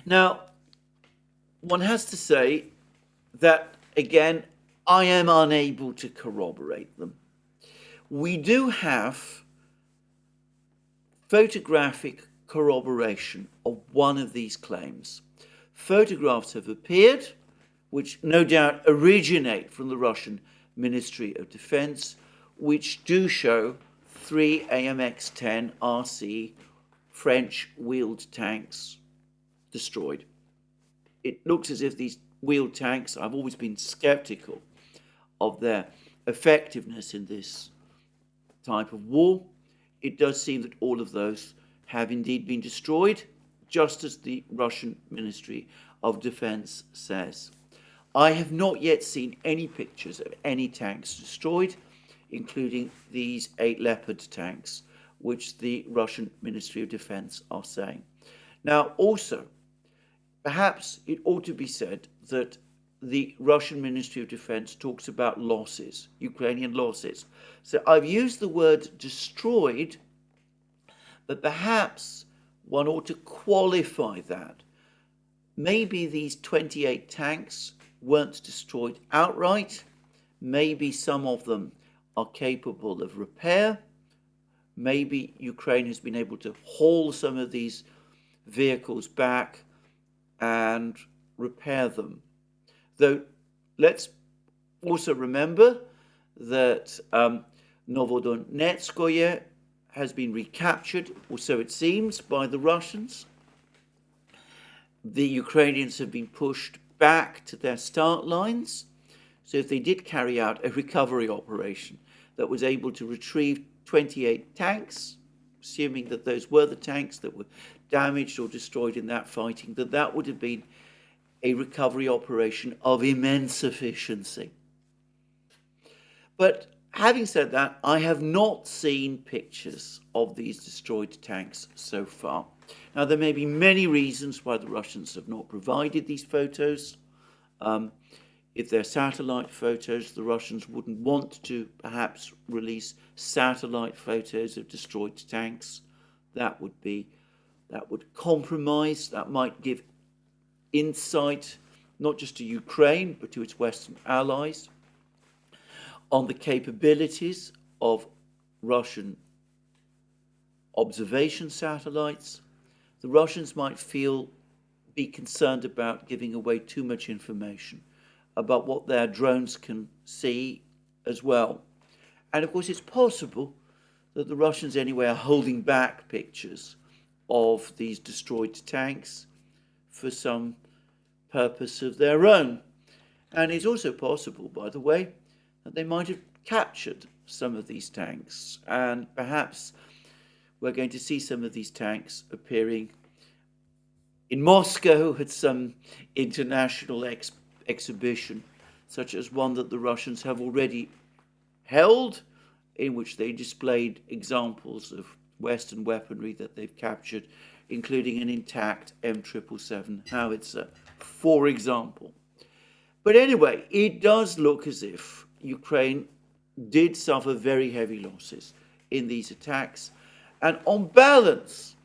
Now, one has to say that, again, I am unable to corroborate them. We do have photographic corroboration of one of these claims. Photographs have appeared, which no doubt originate from the Russian Ministry of Defense, which do show 3 AMX-10 RC French wheeled tanks destroyed. It looks as if these wheeled tanks, I've always been skeptical of their effectiveness in this type of war. It does seem that all of those have indeed been destroyed, just as the Russian Ministry of Defense says. I have not yet seen any pictures of any tanks destroyed, including these 8 Leopard tanks, which the Russian Ministry of Defense are saying. Now, also, perhaps it ought to be said that the Russian Ministry of Defense talks about losses, Ukrainian losses. So I've used the word destroyed, but perhaps one ought to qualify that. Maybe these 28 tanks weren't destroyed outright. Maybe some of them are capable of repair. Maybe Ukraine has been able to haul some of these vehicles back and repair them. Though let's also remember that Novodonetskoye has been recaptured, or so it seems, by the Russians. The Ukrainians have been pushed back to their start lines. So if they did carry out a recovery operation that was able to retrieve 28 tanks, assuming that those were the tanks that were damaged or destroyed in that fighting, that would have been a recovery operation of immense efficiency. But having said that, I have not seen pictures of these destroyed tanks so far. Now, there may be many reasons why the Russians have not provided these photos. If they're satellite photos, the Russians wouldn't want to perhaps release satellite photos of destroyed tanks. That would compromise, that might give insight, not just to Ukraine, but to its Western allies, on the capabilities of Russian observation satellites. The Russians might be concerned about giving away too much information about what their drones can see as well. And of course, it's possible that the Russians anyway are holding back pictures of these destroyed tanks for some purpose of their own. And it's also possible, by the way, that they might have captured some of these tanks, and perhaps we're going to see some of these tanks appearing in Moscow at some international exhibition, such as one that the Russians have already held, in which they displayed examples of Western weaponry that they've captured, including an intact M777 howitzer, for example. But anyway, it does look as if Ukraine did suffer very heavy losses in these attacks. And on balance,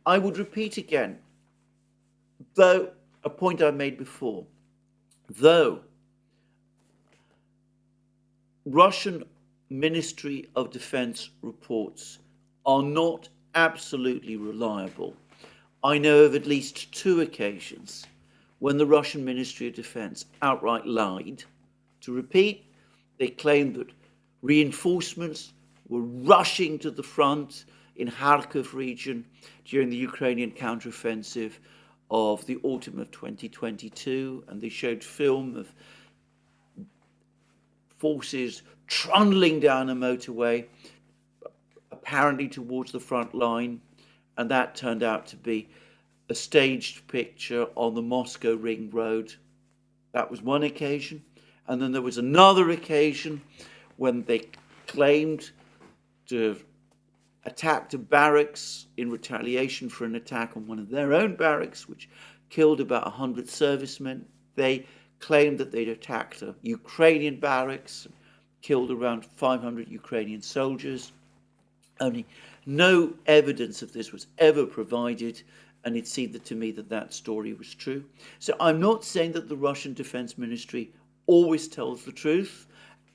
I would repeat again, though a point I made before, though Russian Ministry of Defense reports are not absolutely reliable, I know of at least 2 occasions when the Russian Ministry of Defense outright lied. To repeat, they claimed that reinforcements were rushing to the front in Kharkiv region during the Ukrainian counteroffensive of the autumn of 2022, and they showed film of forces trundling down a motorway, apparently towards the front line, and that turned out to be a staged picture on the Moscow Ring Road. That was one occasion. And then there was another occasion when they claimed to have attacked a barracks in retaliation for an attack on one of their own barracks, which killed about 100 servicemen. They claimed that they'd attacked a Ukrainian barracks, killed around 500 Ukrainian soldiers. Only No evidence of this was ever provided, and it seemed to me that that story was true. So I'm not saying that the Russian Defense Ministry always tells the truth,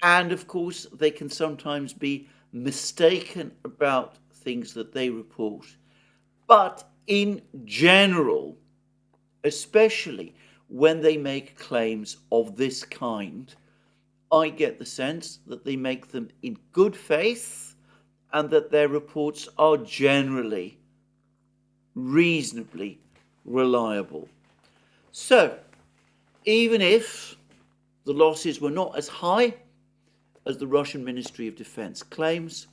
and of course they can sometimes be mistaken about things that they report. But in general, especially when they make claims of this kind, I get the sense that they make them in good faith and that their reports are generally reasonably reliable. So, even if the losses were not as high as the Russian Ministry of Defense claims,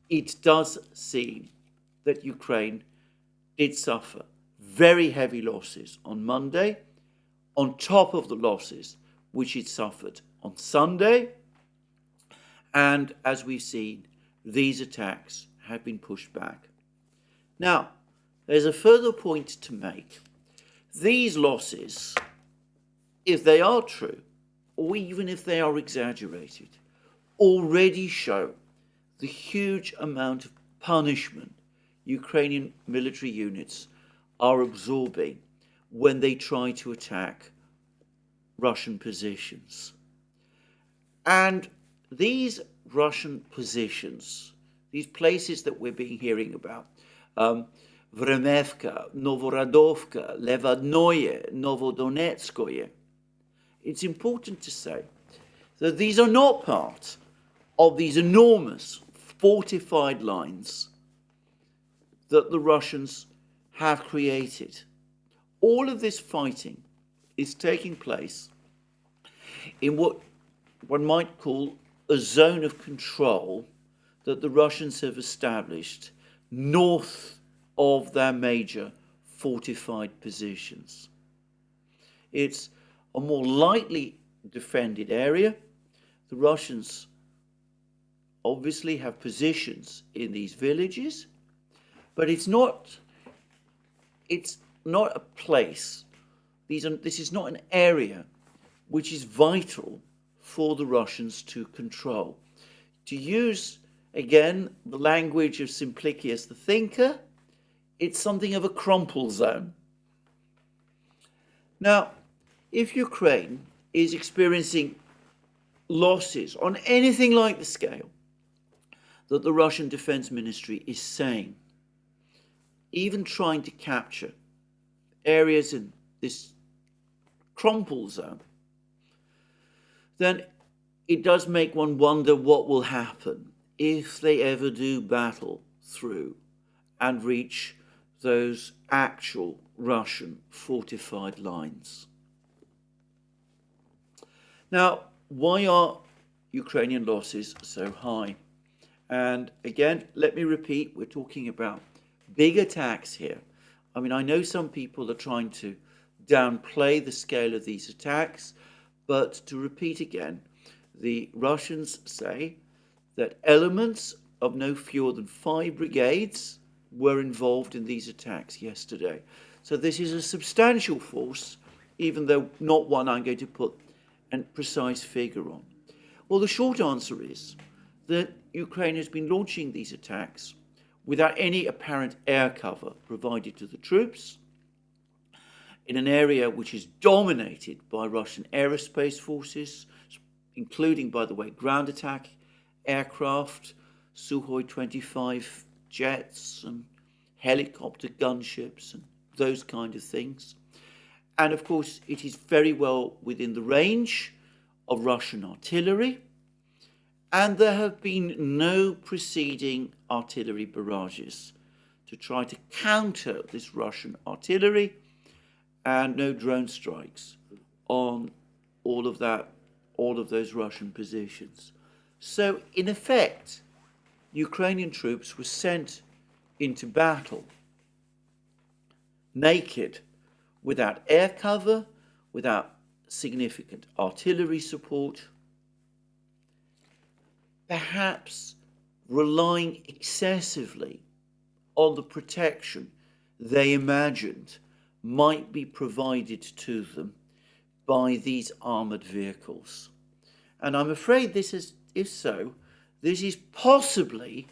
it does seem that Ukraine did suffer very heavy losses on Monday, on top of the losses which it suffered on Sunday. And as we've seen, these attacks have been pushed back. Now, there's a further point to make. These losses, if they are true, or even if they are exaggerated, already show the huge amount of punishment Ukrainian military units are absorbing when they try to attack Russian positions. And these Russian positions, these places that we've been hearing about, Vremevka, Novoradovka, Levadnoye, Novodonetskoye, it's important to say that these are not part of these enormous fortified lines that the Russians have created. All of this fighting is taking place in what one might call a zone of control that the Russians have established north of their major fortified positions. It's a more lightly defended area. The Russians obviously have positions in these villages, but it's not a place. This is not an area which is vital for the Russians to control. To use, again, the language of Simplicius the thinker, it's something of a crumple zone. Now, if Ukraine is experiencing losses on anything like the scale that the Russian Defense Ministry is saying, even trying to capture areas in this crumple zone, then it does make one wonder what will happen if they ever do battle through and reach those actual Russian fortified lines. Now, why are Ukrainian losses so high? And again, let me repeat, we're talking about big attacks here. I mean, I know some people are trying to downplay the scale of these attacks, but to repeat again, the Russians say that elements of no fewer than 5 brigades were involved in these attacks yesterday. So this is a substantial force, even though not one I'm going to put a precise figure on. Well, the short answer is that Ukraine has been launching these attacks without any apparent air cover provided to the troops, in an area which is dominated by Russian aerospace forces, including, by the way, ground attack aircraft, Sukhoi 25 jets and helicopter gunships and those kind of things. And of course, it is very well within the range of Russian artillery, and there have been no preceding artillery barrages to try to counter this Russian artillery, and no drone strikes on all of those Russian positions. So, in effect, Ukrainian troops were sent into battle naked, without air cover, without significant artillery support, perhaps relying excessively on the protection they imagined might be provided to them by these armoured vehicles. And I'm afraid this is, if so, this is possibly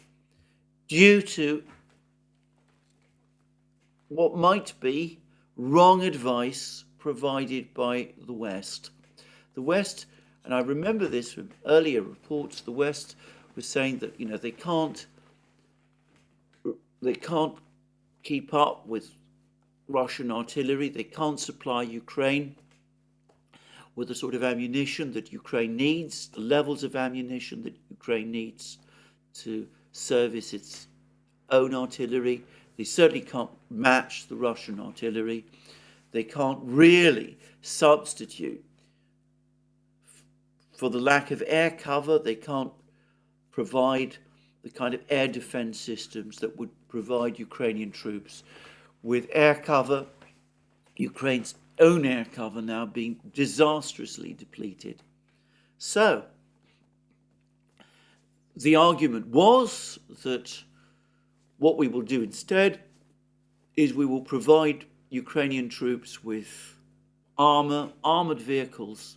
due to what might be wrong advice provided by the West. The West, and I remember this from earlier reports, the West was saying that, they can't keep up with Russian artillery, they can't supply Ukraine with the sort of ammunition that Ukraine needs, the levels of ammunition that Ukraine needs to service its own artillery. They certainly can't match the Russian artillery. They can't really substitute for the lack of air cover. They can't provide the kind of air defense systems that would provide Ukrainian troops with air cover. Ukraine's own air cover now being disastrously depleted. So, the argument was that what we will do instead is we will provide Ukrainian troops with armored vehicles,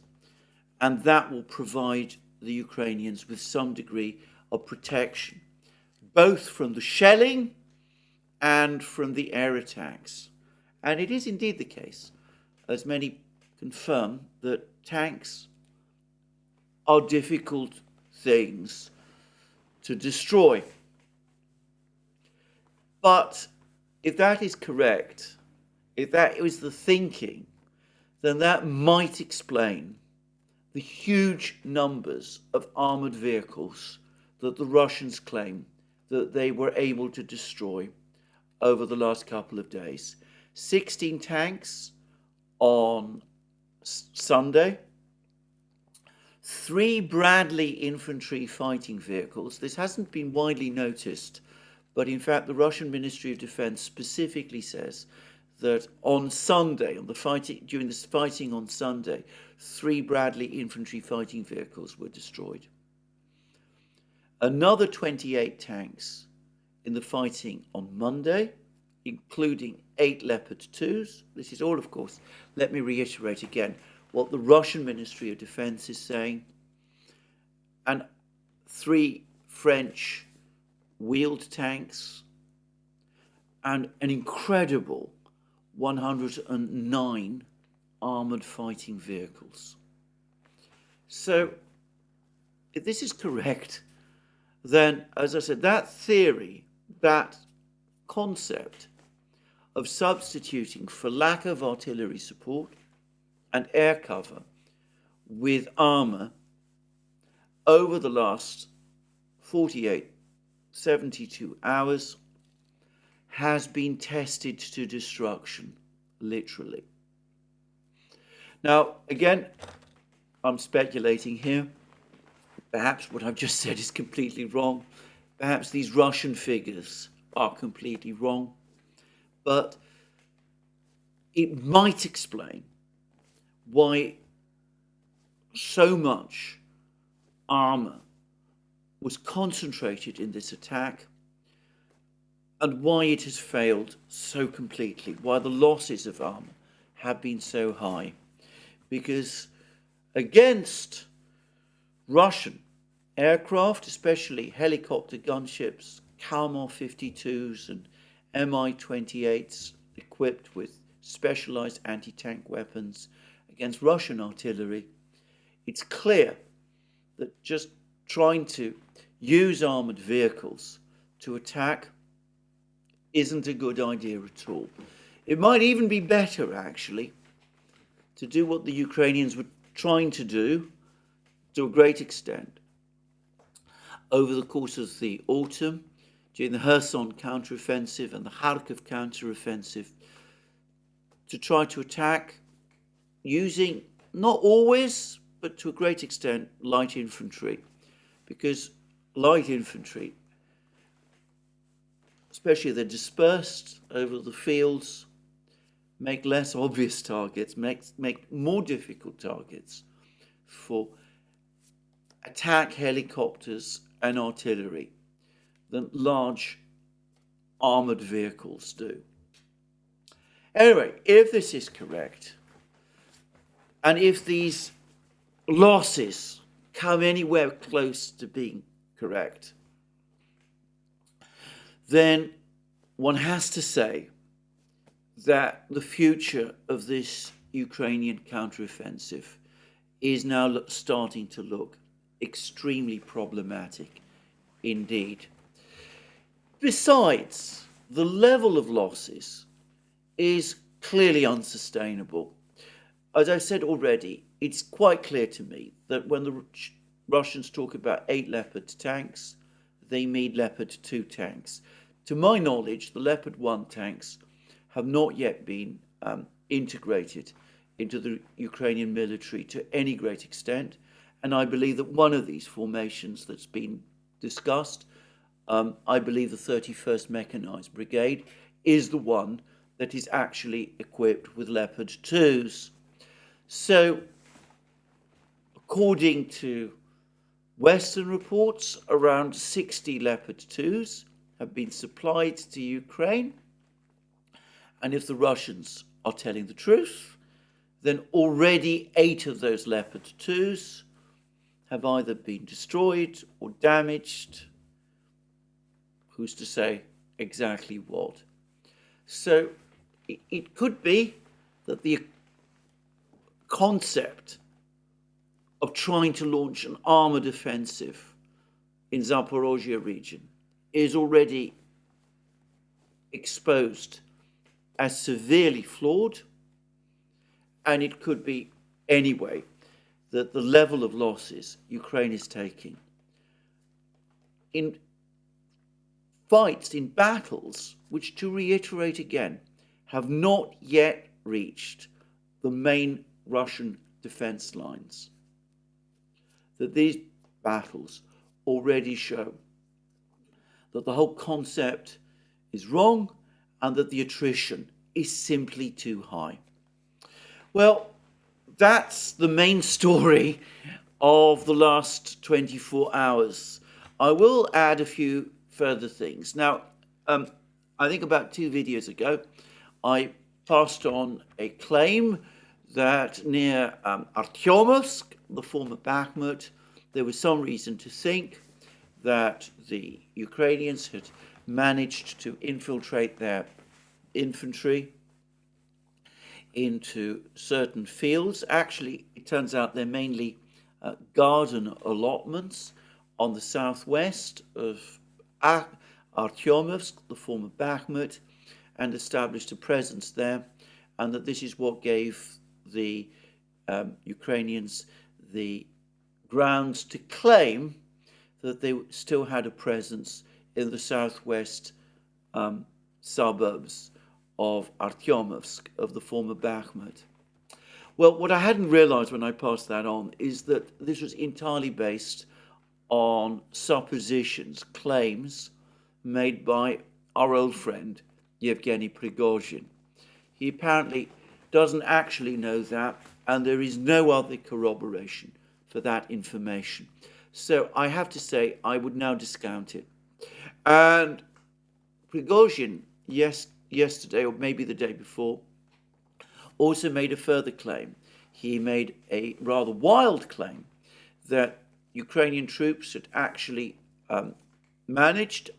and that will provide the Ukrainians with some degree of protection, both from the shelling and from the air attacks. And it is indeed the case, as many confirm, that tanks are difficult things to destroy. But if that is correct, if that was the thinking, then that might explain the huge numbers of armoured vehicles that the Russians claim that they were able to destroy over the last couple of days. 16 tanks on Sunday, 3 Bradley infantry fighting vehicles. This hasn't been widely noticed, but in fact the Russian Ministry of Defense specifically says that on Sunday, during this fighting on Sunday, 3 Bradley infantry fighting vehicles were destroyed. Another 28 tanks in the fighting on Monday, including 8 Leopard 2s. This is all, of course, let me reiterate again, what the Russian Ministry of Defense is saying. And 3 French wheeled tanks, and an incredible 109 armoured fighting vehicles. So, if this is correct, then, as I said, that theory, that concept of substituting for lack of artillery support and air cover with armour over the last 72 hours has been tested to destruction, literally. Now, again, I'm speculating here. Perhaps what I've just said is completely wrong. Perhaps these Russian figures are completely wrong. But it might explain why so much armour was concentrated in this attack, and why it has failed so completely, why the losses of armour have been so high. Because against Russian aircraft, especially helicopter gunships, Kalmar 52s and Mi-28s equipped with specialized anti-tank weapons, against Russian artillery, it's clear that just trying to use armored vehicles to attack isn't a good idea at all. It might even be better, actually, to do what the Ukrainians were trying to do to a great extent over the course of the autumn, during the Kherson counteroffensive and the Kharkiv counteroffensive, to try to attack using, not always, but to a great extent, light infantry. Because light infantry, especially if they're dispersed over the fields, make less obvious targets, make more difficult targets for attack helicopters and artillery than large armoured vehicles do. Anyway, if this is correct, and if these losses come anywhere close to being correct, then one has to say that the future of this Ukrainian counteroffensive is now starting to look extremely problematic indeed. Besides, the level of losses is clearly unsustainable. As I said already, it's quite clear to me that when the Russians talk about 8 Leopard tanks, they mean Leopard 2 tanks. To my knowledge, the Leopard 1 tanks have not yet been integrated into the Ukrainian military to any great extent, and I believe that one of these formations that's been discussed, I believe the 31st Mechanized Brigade, is the one that is actually equipped with Leopard 2s. So, according to Western reports, around 60 Leopard 2s have been supplied to Ukraine, and if the Russians are telling the truth, then already 8 of those Leopard 2s have either been destroyed or damaged. Who's to say exactly what? So it could be that the concept of trying to launch an armoured offensive in Zaporozhzhye region is already exposed as severely flawed, and it could be anyway that the level of losses Ukraine is taking in fights, in battles, which, to reiterate again, have not yet reached the main Russian defense lines, that these battles already show that the whole concept is wrong and that the attrition is simply too high. Well, that's the main story of the last 24 hours. I will add a few further things. Now, I think about 2 videos ago, I passed on a claim that near Artyomovsk, the former Bakhmut, there was some reason to think that the Ukrainians had managed to infiltrate their infantry into certain fields. Actually, it turns out they're mainly garden allotments on the southwest of Artyomovsk, the former Bakhmut, and established a presence there, and that this is what gave the Ukrainians the grounds to claim that they still had a presence in the southwest suburbs of Artyomovsk, of the former Bakhmut. Well, what I hadn't realized when I passed that on is that this was entirely based on suppositions, claims made by our old friend Yevgeny Prigozhin. He apparently doesn't actually know that, and there is no other corroboration for that information. So I have to say I would now discount it. And Prigozhin, yesterday, or maybe the day before, also made a further claim. He made a rather wild claim that Ukrainian troops had actually managed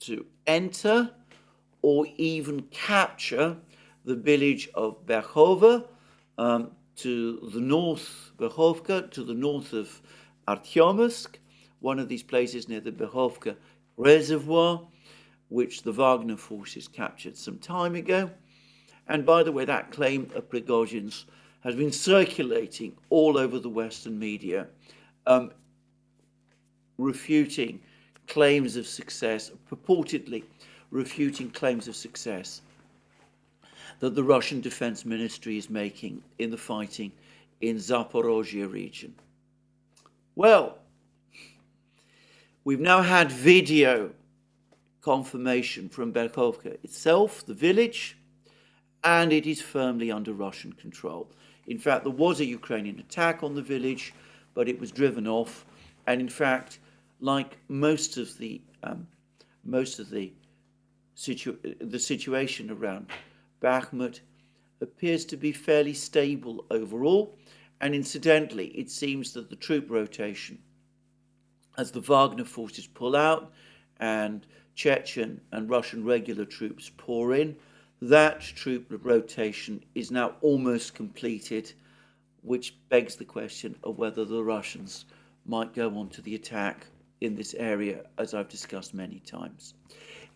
to enter or even capture the village of Berkhovo to the north, Kakhovka, to the north of Artyomovsk, one of these places near the Kakhovka reservoir, which the Wagner forces captured some time ago. And by the way, that claim of Prigozhin's has been circulating all over the Western media, refuting claims of success, purportedly refuting claims of success that the Russian Defense Ministry is making in the fighting in Zaporozhzhye region. Well, we've now had video confirmation from Kakhovka itself, the village, and it is firmly under Russian control. In fact, there was a Ukrainian attack on the village, but it was driven off. And in fact, like most of the situation around Bakhmut appears to be fairly stable overall. And incidentally, it seems that the troop rotation, as the Wagner forces pull out and Chechen and Russian regular troops pour in. That troop rotation is now almost completed, which begs the question of whether the Russians might go on to the attack in this area, as I've discussed many times.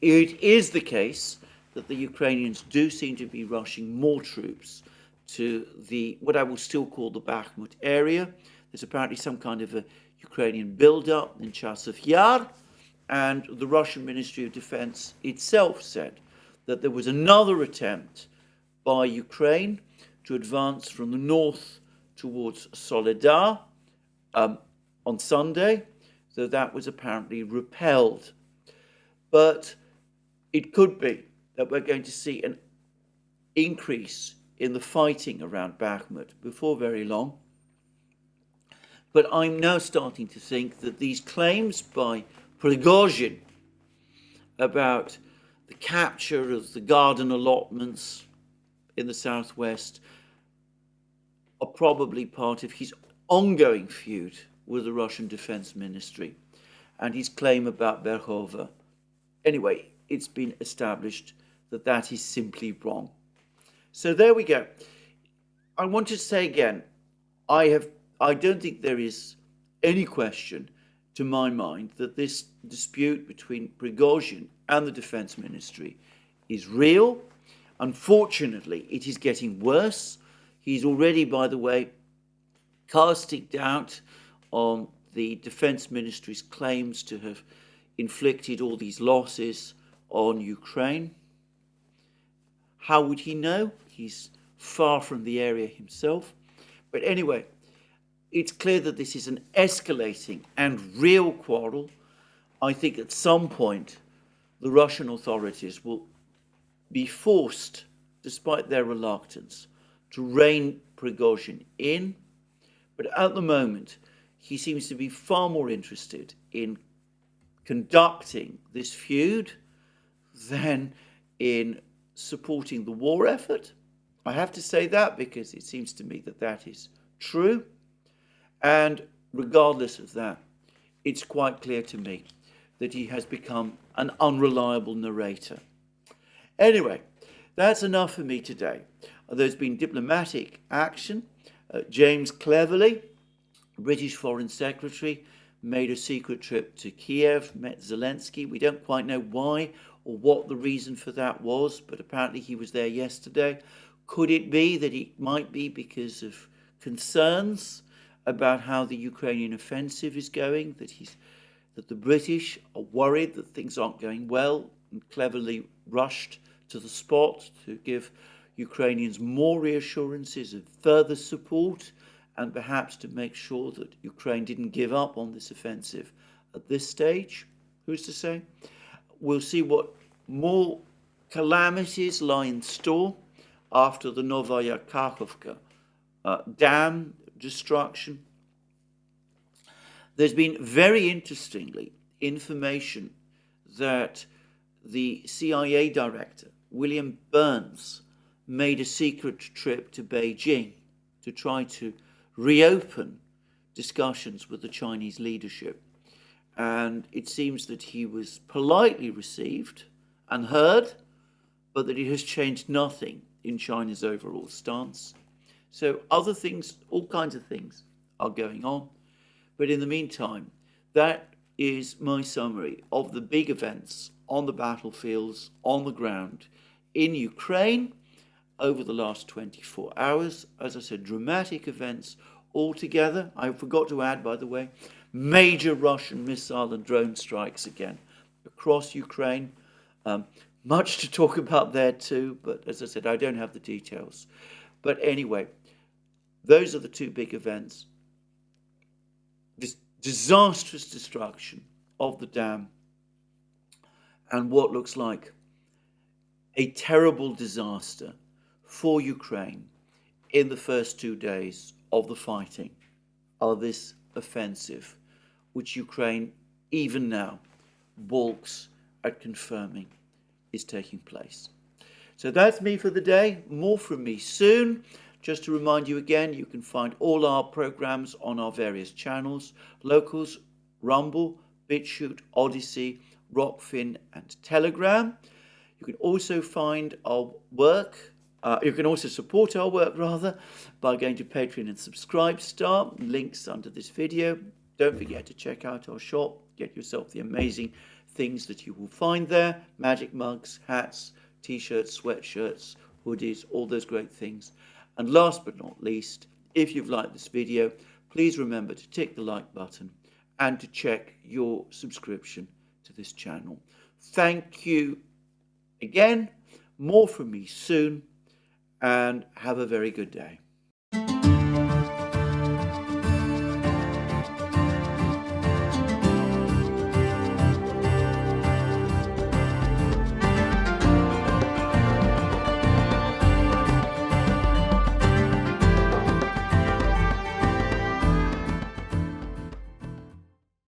It is the case that the Ukrainians do seem to be rushing more troops to the, what I will still call the Bakhmut area. There's apparently some kind of a Ukrainian build-up in Chasiv Yar, and the Russian Ministry of Defense itself said that there was another attempt by Ukraine to advance from the north towards Soledar on Sunday, though that was apparently repelled. But it could be that we're going to see an increase in the fighting around Bakhmut before very long. But I'm now starting to think that these claims by Prigozhin about the capture of the garden allotments in the southwest are probably part of his ongoing feud with the Russian Defense Ministry and his claim about Verkhovka. Anyway, it's been established that that is simply wrong. So there we go. I want to say again, I don't think there is any question to my mind that this dispute between Prigozhin and the Defense Ministry is real. Unfortunately, it is getting worse. He's already, by the way, casting doubt on the Defense Ministry's claims to have inflicted all these losses on Ukraine. How would he know? He's far from the area himself. But anyway, it's clear that this is an escalating and real quarrel. I think at some point the Russian authorities will be forced, despite their reluctance, to rein Prigozhin in. But at the moment, he seems to be far more interested in conducting this feud than in supporting the war effort. I have to say that because it seems to me that that is true. And regardless of that, it's quite clear to me that he has become an unreliable narrator. Anyway, that's enough for me today. There's been diplomatic action. James Cleverly, British Foreign Secretary, made a secret trip to Kiev, met Zelensky. We don't quite know why or what the reason for that was, but apparently he was there yesterday. Could it be that it might be because of concerns about how the Ukrainian offensive is going, that the British are worried that things aren't going well, and cleverly rushed to the spot to give Ukrainians more reassurances of further support, and perhaps to make sure that Ukraine didn't give up on this offensive at this stage? Who's to say? We'll see what more calamities lie in store after the Novaya Kakhovka dam destruction. There's been, very interestingly, information that the CIA director, William Burns, made a secret trip to Beijing to try to reopen discussions with the Chinese leadership. And it seems that he was politely received and heard, but that it has changed nothing in China's overall stance. So other things, all kinds of things are going on. But in the meantime, that is my summary of the big events on the battlefields, on the ground, in Ukraine over the last 24 hours. As I said, dramatic events altogether. I forgot to add, by the way, major Russian missile and drone strikes again across Ukraine. Much to talk about there too, but as I said, I don't have the details. But anyway, those are the two big events. This disastrous destruction of the dam and what looks like a terrible disaster for Ukraine in the first 2 days of the fighting of this offensive, which Ukraine even now balks at confirming is taking place. So that's me for the day. More from me soon. Just to remind you again, you can find all our programs on our various channels: Locals, Rumble, BitChute, ODYSEE, Rockfin, and Telegram. You can also find our work. You can also support our work, rather, by going to Patreon and Subscribestar. Links under this video. Don't forget to check out our shop. Get yourself the amazing things that you will find there. Magic mugs, hats, t-shirts, sweatshirts, hoodies, all those great things. And last but not least, if you've liked this video, please remember to tick the like button and to check your subscription to this channel. Thank you again. More from me soon, and have a very good day.